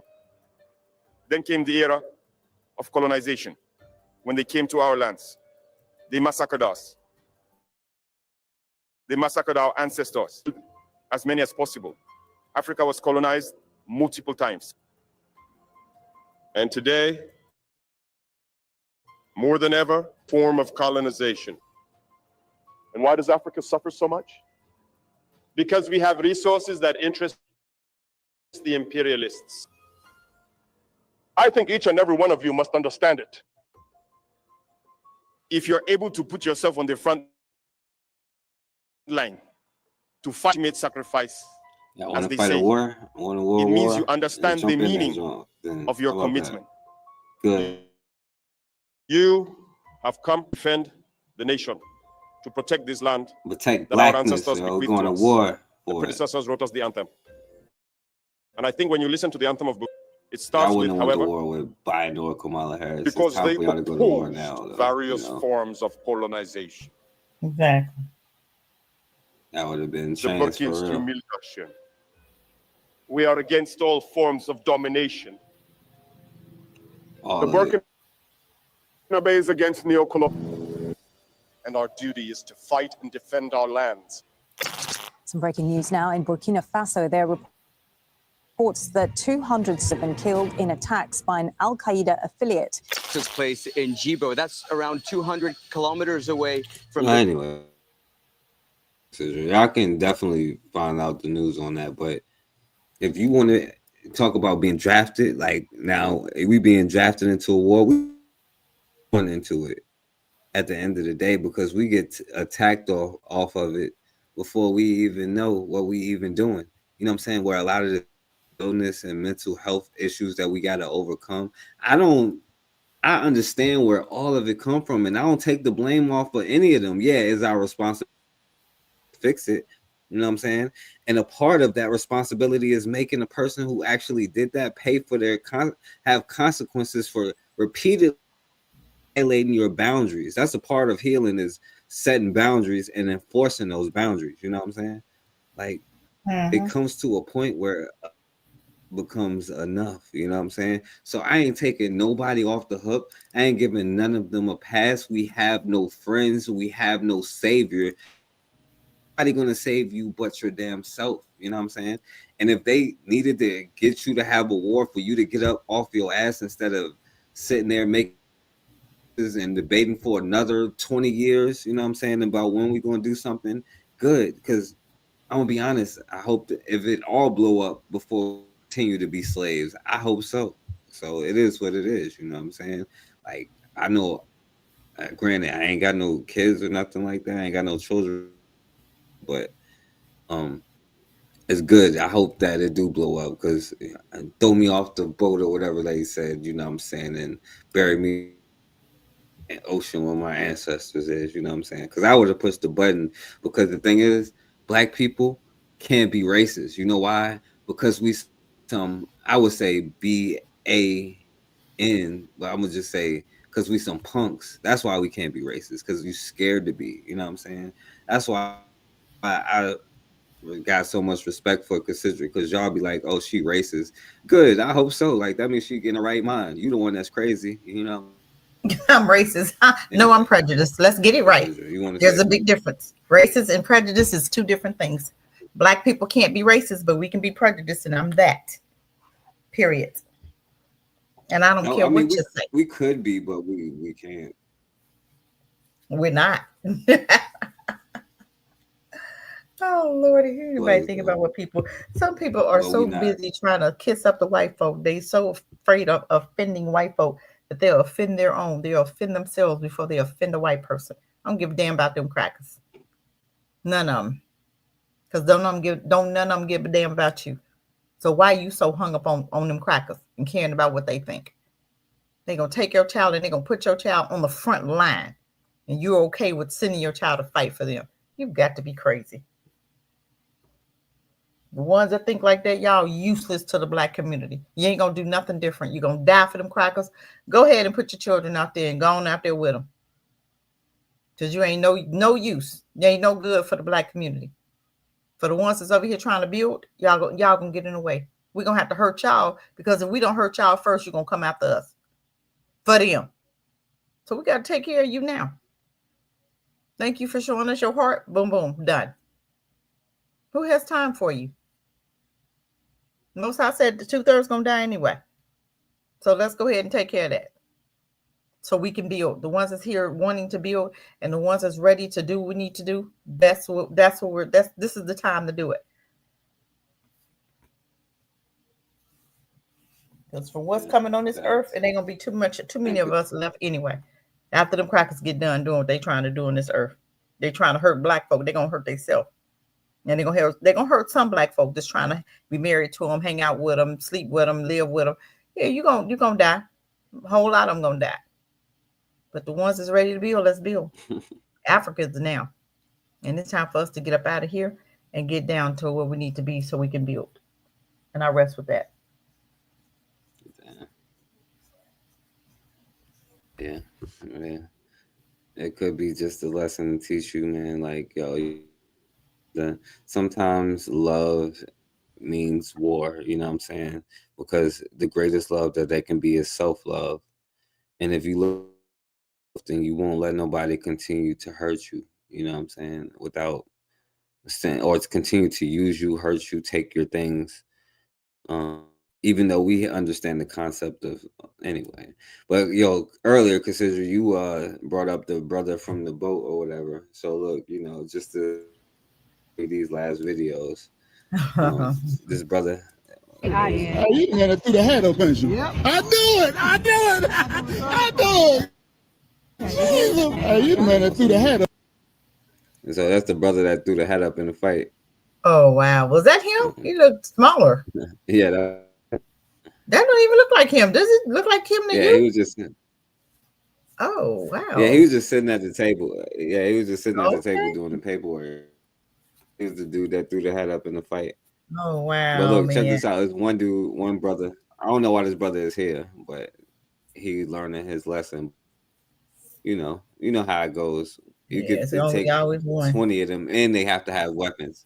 Then came the era of colonization. When they came to our lands, they massacred us. They massacred our ancestors, as many as possible. Africa was colonized multiple times. And today, more than ever, form of colonization. And why does Africa suffer so much? Because we have resources that interest the imperialists. I think each and every one of you must understand it. If you're able to put yourself on the front line to fight, made sacrifice, as they say, it means you understand the meaning of your commitment. Good. You have come to defend the nation, to protect this land Protect that our blackness, ancestors bequeathed going to to us. war The for it. predecessors wrote us the anthem. And I think when you listen to the anthem of Blue, it I starts with, wouldn't want to however, war with Biden or Kamala Harris. because it's time they for y'all to go to war opposed now. various forms of colonization. Exactly. That would have been The changed for real. humiliation. We are against all forms of domination. All The of it. obeys against neocolonialism, and our duty is to fight and defend our lands. Some breaking news now in Burkina Faso. There are reports that 200 have been killed in attacks by an Al-Qaeda affiliate. Took place in Jibo. That's around 200 kilometers away from. Well, anyway, y'all can definitely find out the news on that. But if you want to talk about being drafted, like now we being drafted into a war, we went into it at the end of the day because we get attacked off of it before we even know what we even doing. You know what I'm saying? Where a lot of the illness and mental health issues that we got to overcome. I understand where all of it come from, and I don't take the blame off of any of them. Yeah, it's our responsibility to fix it. You know what I'm saying? And a part of that responsibility is making the person who actually did that pay for their have consequences for repeatedly violating your boundaries. That's a part of healing, is setting boundaries and enforcing those boundaries. You know what I'm saying? Like it comes to a point where becomes enough, you know what I'm saying? So I ain't taking nobody off the hook. I ain't giving none of them a pass. We have no friends. We have no savior. Nobody gonna save you but your damn self, you know what I'm saying? And if they needed to get you to have a war for you to get up off your ass instead of sitting there making and debating for another 20 years, you know what I'm saying, about when we gonna do something good, because I'm gonna be honest, I hope that if it all blow up before we continue to be slaves, I hope so. So it is what it is, you know what I'm saying? Like, I know, granted, I ain't got no kids or nothing like that. I ain't got no children, but it's good. I hope that it do blow up, because throw me off the boat or whatever they said, you know what I'm saying, and bury me in the ocean where my ancestors is, you know what I'm saying? Because I would have pushed the button, because the thing is, Black people can't be racist. You know why? Because we I would say B-A-N, but I'm gonna just say because we some punks. That's why we can't be racist, because you scared to be. You know what I'm saying? That's why I got so much respect for Cassidra, because y'all be like, oh, she racist. Good, I hope so. Like, that means she in the right mind. You the one that's crazy, you know. I'm racist. No, I'm prejudiced. Let's get it right. There's a big difference. Racist and prejudice is two different things. Black people can't be racist, but we can be prejudiced, and I'm that. Period. And I don't care what you say. We could be, but we can't. We're not. Oh Lordy, anybody think about what people? Some people are so busy trying to kiss up the white folk. They so afraid of offending white folk that they'll offend their own. They'll offend themselves before they offend a white person. I don't give a damn about them crackers. None of them, because none of them give a damn about you. So why are you so hung up on them crackers and caring about what they think? They're gonna take your child and they're gonna put your child on the front line, and you're okay with sending your child to fight for them. You've got to be crazy. The ones that think like that, y'all useless to the Black community. You ain't gonna do nothing different. You're gonna die for them crackers. Go ahead and put your children out there and go on out there with them, because you ain't no use. You ain't no good for the Black community. For the ones that's over here trying to build, y'all gonna get in the way. We're gonna have to hurt y'all, because if we don't hurt y'all first, you're gonna come after us for them. So we gotta take care of you now. Thank you for showing us your heart. Boom, boom, done. Who has time for you? Most I said the 2/3 gonna die anyway. So let's go ahead and take care of that, so we can build. The ones that's here wanting to build, and the ones that's ready to do what we need to do. This is the time to do it. Because from what's coming on this earth, it ain't gonna be too many of us left anyway. After them crackers get done doing what they trying to do on this earth, they trying to hurt Black folk. They're gonna hurt themselves. And they're gonna hurt some Black folk just trying to be married to them, hang out with them, sleep with them, live with them. Yeah, you're gonna die. A whole lot of them gonna die. But the ones that's ready to build, let's build. Africa's now. And it's time for us to get up out of here and get down to where we need to be so we can build. And I rest with that. Yeah. It could be just a lesson to teach you, man. Like, yo, sometimes love means war, you know what I'm saying? Because the greatest love that can be is self-love. And if you look then you won't let nobody continue to hurt you. You know what I'm saying? Without or to continue to use you, hurt you, take your things. Even though we understand the concept of anyway. But yo, earlier, consider you brought up the brother from the boat or whatever. So look, you know, just to these last videos, this brother. Hey, you had it through the hat up, ain't you? Yep. I do it. I do it. Hey, you had it through the hat up. And so that's the brother that threw the hat up in the fight. Oh wow, was that him? He looked smaller. Yeah, that don't even look like him. Does it look like him to you? Yeah, he was just. Oh wow. Yeah, he was just sitting at the table. Yeah, he was just sitting at the table doing the paperwork. He was the dude that threw the hat up in the fight. Oh wow. But look, check this out. There's one dude, one brother. I don't know why this brother is here, but he's learning his lesson. You know how it goes. You get to take 20 of them, and they have to have weapons.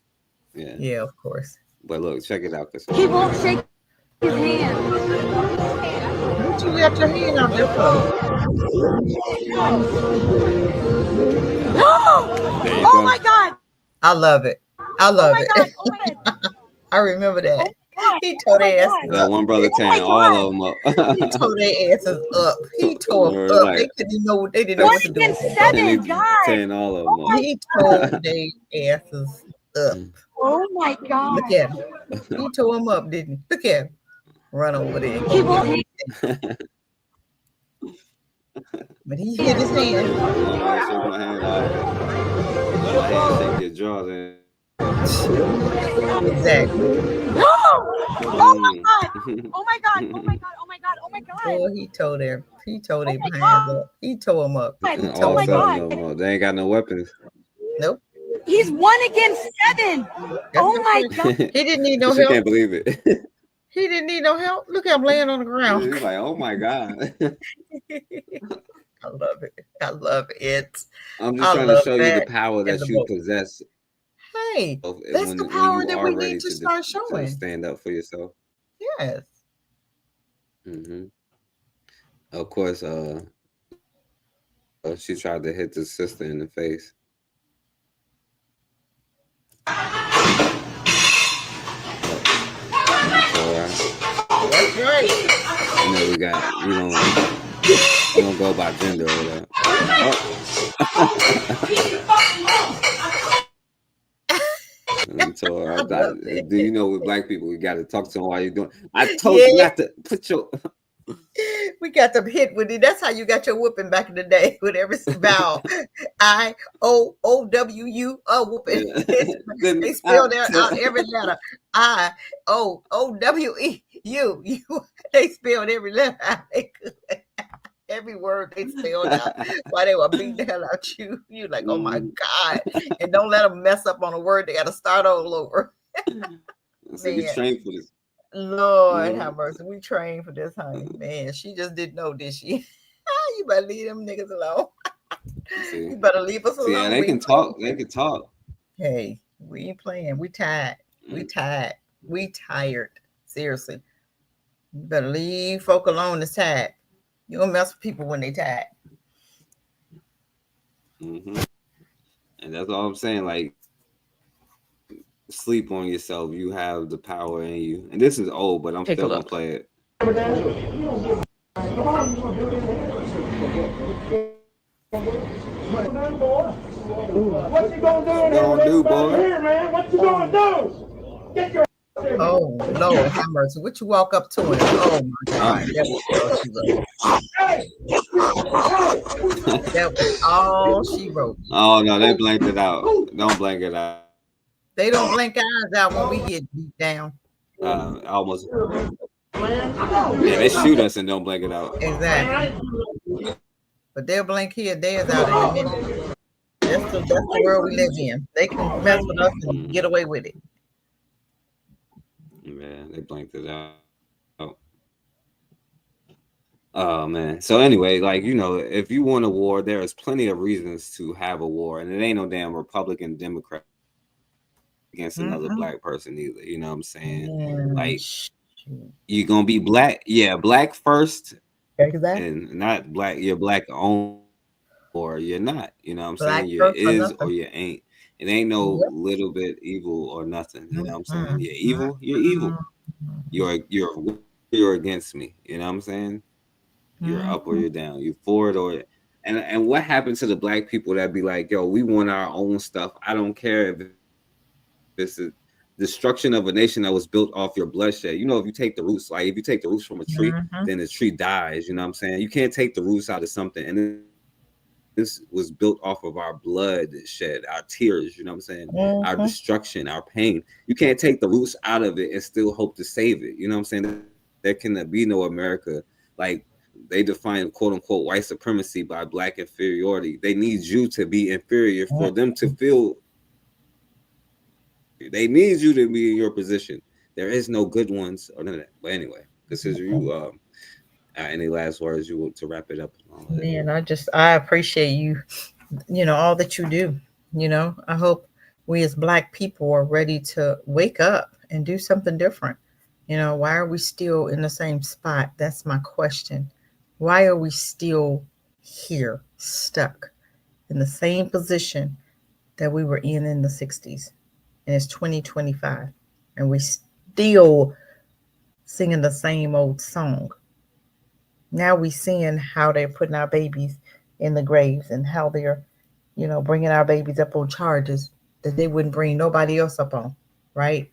Yeah. Yeah, of course. But look, check it out. He won't shake his hand. What you got your hand out there for? Oh my God! I love it. I love it. God. Oh my God. I remember that. He tore their asses that up. one brother tearing all of them up. He tore their asses up. He tore them up. They didn't know what to do. 7, God. Tearing all of them up. He tore their asses up. Oh my God. Look at him. He tore them up, didn't he? Look at him. Run over there. But he hit his hand. Shake your jaws in. Exactly. Oh my God. Oh my God. Oh my God. Oh my God. Oh my God. Oh, he tore their behinds up. He tore them up. Oh my God. No, they ain't got no weapons. Nope. He's 1 against 7. Oh my God. He didn't need no She help. can't believe it. He didn't need no help. Look at him laying on the ground. He's like, oh my God. I love it. I love it. I'm just trying to show you the power that you possess. Hey, that's the power that we need to start showing. To stand up for yourself. Yes. Of course, she tried to hit the sister in the face. That's right. You know, we don't go by gender or whatever. Do you know with black people, we got to talk to them while you're doing? I told you not to put your. We got them hit with it. That's how you got your whooping back in the day with every vowel. I-O-O-W-U, whooping. They spelled out every letter. I-O-O-W-E-U. They spelled every letter out they could. Every word they spelled out while they were beating the hell out you. You like, oh my God. And don't let them mess up on a word. They got to start all over. So we trained for this. Lord have mercy. We trained for this, honey. Man, she just didn't know, did she? You better leave them niggas alone. You better leave us alone. Yeah, they can talk. They can talk. Hey, we ain't playing. We tired. We tired. We tired. Seriously. You better leave folk alone that's tired. You don't mess with people when they tired. And that's all I'm saying. Like, sleep on yourself. You have the power in you. And this is old, but I'm still gonna play it. What you gonna do, boy? Here, man. What you gonna do? Get your Oh Lord have mercy. What you walk up to him? Oh my God. That was all she wrote. Oh no, they blanked it out. Don't blank it out. They don't blink eyes out when we get beat down. Almost. Yeah, they shoot us and don't blink it out. Exactly. But they'll blink here, theirs out in a minute. That's the world we live in. They can mess with us and get away with it. Yeah, they blanked it out. Oh man. So anyway, like, you know, if you want a war, there is plenty of reasons to have a war, and it ain't no damn Republican, Democrat against another black person either. You know what I'm saying? Like, you're gonna be black, black first, exactly, and not black. You're black owned. or you're not. You know what I'm Black saying? You church or is or nothing. you ain't. It ain't no Yep. little bit evil or nothing. You know what I'm saying? You're Mm-hmm. evil. You're evil. You're against me. You know what I'm saying? You're up or Mm-hmm. you're down. You for it or and what happened to the black people that be like, yo, we want our own stuff. I don't care if it's a destruction of a nation that was built off your bloodshed. You know, if you take the roots, like if you take the roots from a tree, Mm-hmm. then the tree dies. You know what I'm saying? You can't take the roots out of something. And this was built off of our blood shed, our tears, you know what I'm saying? Our Mm-hmm. destruction, our pain. You can't take the roots out of it and still hope to save it. You know what I'm saying? There can be no America. Like they define quote unquote white supremacy by black inferiority. They need you to be inferior for them to feel. They need you to be in your position. There is no good ones or none of that. But anyway, consider you any last words you want to wrap it up? Man, I appreciate you, all that you do. I hope we as Black people are ready to wake up and do something different. Why are we still in the same spot? That's my question. Why are we still here, stuck in the same position that we were in the 60s? And it's 2025, and we still singing the same old song. Now we seeing how they're putting our babies in the graves and how they're, bringing our babies up on charges that they wouldn't bring nobody else up on, right?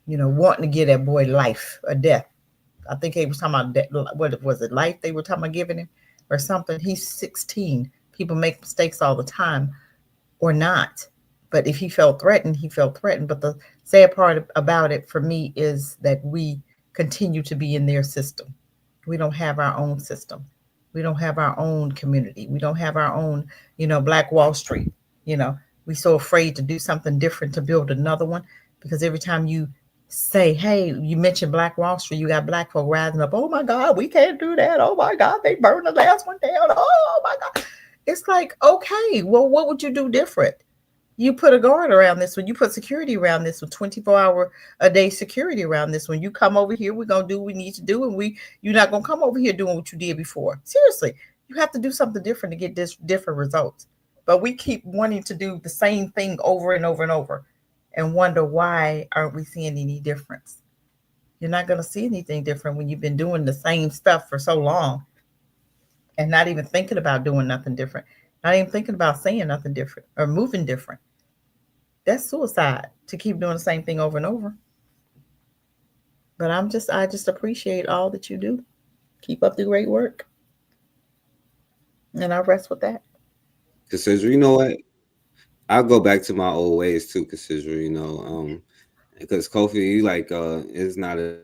Wanting to give that boy life or death. I think he was talking about death. What was it, life they were talking about giving him or something? He's 16. People make mistakes all the time or not. But if he felt threatened, he felt threatened. But the sad part about it for me is that we continue to be in their system. We don't have our own system. We don't have our own community. We don't have our own, Black Wall Street. We so afraid to do something different to build another one because every time you say, hey, you mentioned Black Wall Street, you got Black folk rising up. Oh my God, we can't do that. Oh my God, they burned the last one down. Oh my God. It's like, okay, well, what would you do different? You put a guard around this one. You put security around this one, 24-hour a day security around this one. You come over here, we're going to do what we need to do. And you're not going to come over here doing what you did before. Seriously, you have to do something different to get this different results. But we keep wanting to do the same thing over and over and over and wonder why aren't we seeing any difference? You're not going to see anything different when you've been doing the same stuff for so long and not even thinking about doing nothing different, not even thinking about saying nothing different or moving different. That's suicide to keep doing the same thing over and over. But I just appreciate all that you do. Keep up the great work. And I rest with that. Consider, you know what? I'll go back to my old ways too, consider, because Kofi, you like is not a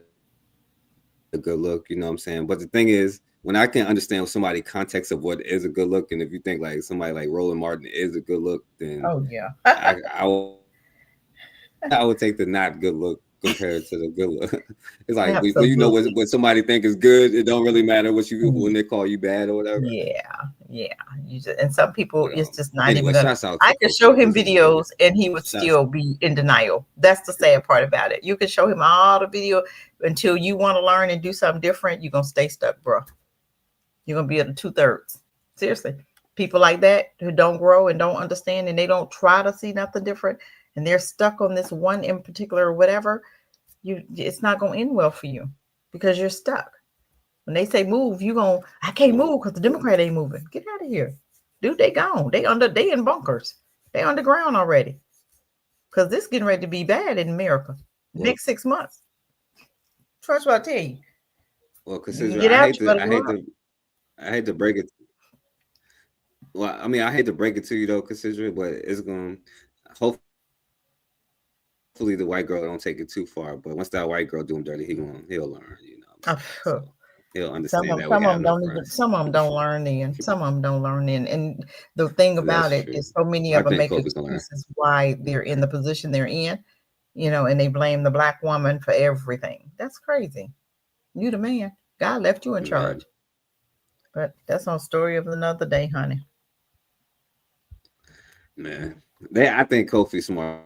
good look, you know what I'm saying? But the thing is, when I can understand somebody context of what is a good look, and if you think like somebody like Roland Martin is a good look, then yeah. I would take the not good look compared to the good look. It's like when Absolutely. what somebody think is good, it don't really matter what you when they call you bad or whatever. Yeah. And some people, it's just not Anyway, even gonna. shouts out I to could Kofi. show him This is videos and he would shouts. still be in denial. That's the sad part about it. You can show him all the video until you want to learn and do something different. You're gonna stay stuck, bro. You're gonna be at the 2/3. Seriously, people like that who don't grow and don't understand and they don't try to see nothing different and they're stuck on this one in particular or whatever. It's not gonna end well for you because you're stuck. When they say move, I can't move because the Democrat ain't moving. Get out of here. Dude, they gone. They in bunkers. They underground already. Because this getting ready to be bad in America. Next 6 months. Trust what I tell you. Well, consider Get I out, hate to break it. Well, I mean, I hate to break it to you though, consider it, but it's gonna hopefully the white girl don't take it too far. But once that white girl do him dirty, he'll learn, So he'll understand that we have no friends. Some of them don't learn in. Some of them don't learn in. And the thing about That's it true. is so many I of them think make Kofi's gonna learn. excuses why they're in the position they're in, and they blame the Black woman for everything. That's crazy. You the man. God left you in charge. But that's on story of another day, honey. Man, I think Kofi's smart.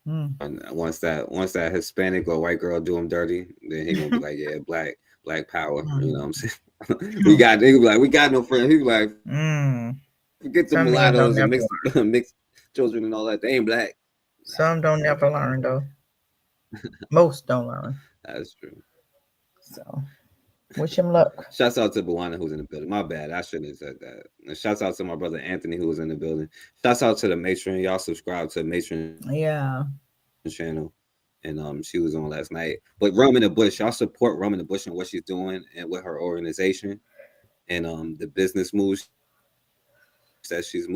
And once that Hispanic or white girl do him dirty, then he gonna be like, yeah, black power. You know what I'm saying? we got no friends. He was like, forget the Some men mulattoes don't and never mixed children and all that. They ain't black. Some don't never learn though. Most don't learn. That's true. So wish him luck. Shouts out to Bawana who's in the building. My bad. I shouldn't have said that. And shouts out to my brother Anthony who was in the building. Shouts out to the matron. Y'all subscribe to the matron channel. And she was on last night. But Rum in the Bush, y'all support Rum in the Bush and what she's doing and with her organization and the business moves that she's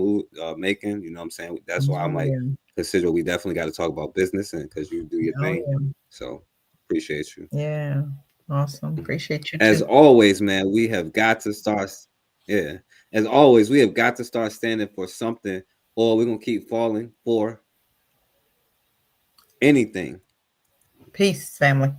making. You know what I'm saying? That's why I'm like, consider we definitely got to talk about business and because you do your thing. Yeah. So appreciate you. Yeah. Awesome. Appreciate you too. As always, man, we have got to start. Yeah. As always, we have got to start standing for something or we're going to keep falling for anything. Peace, family.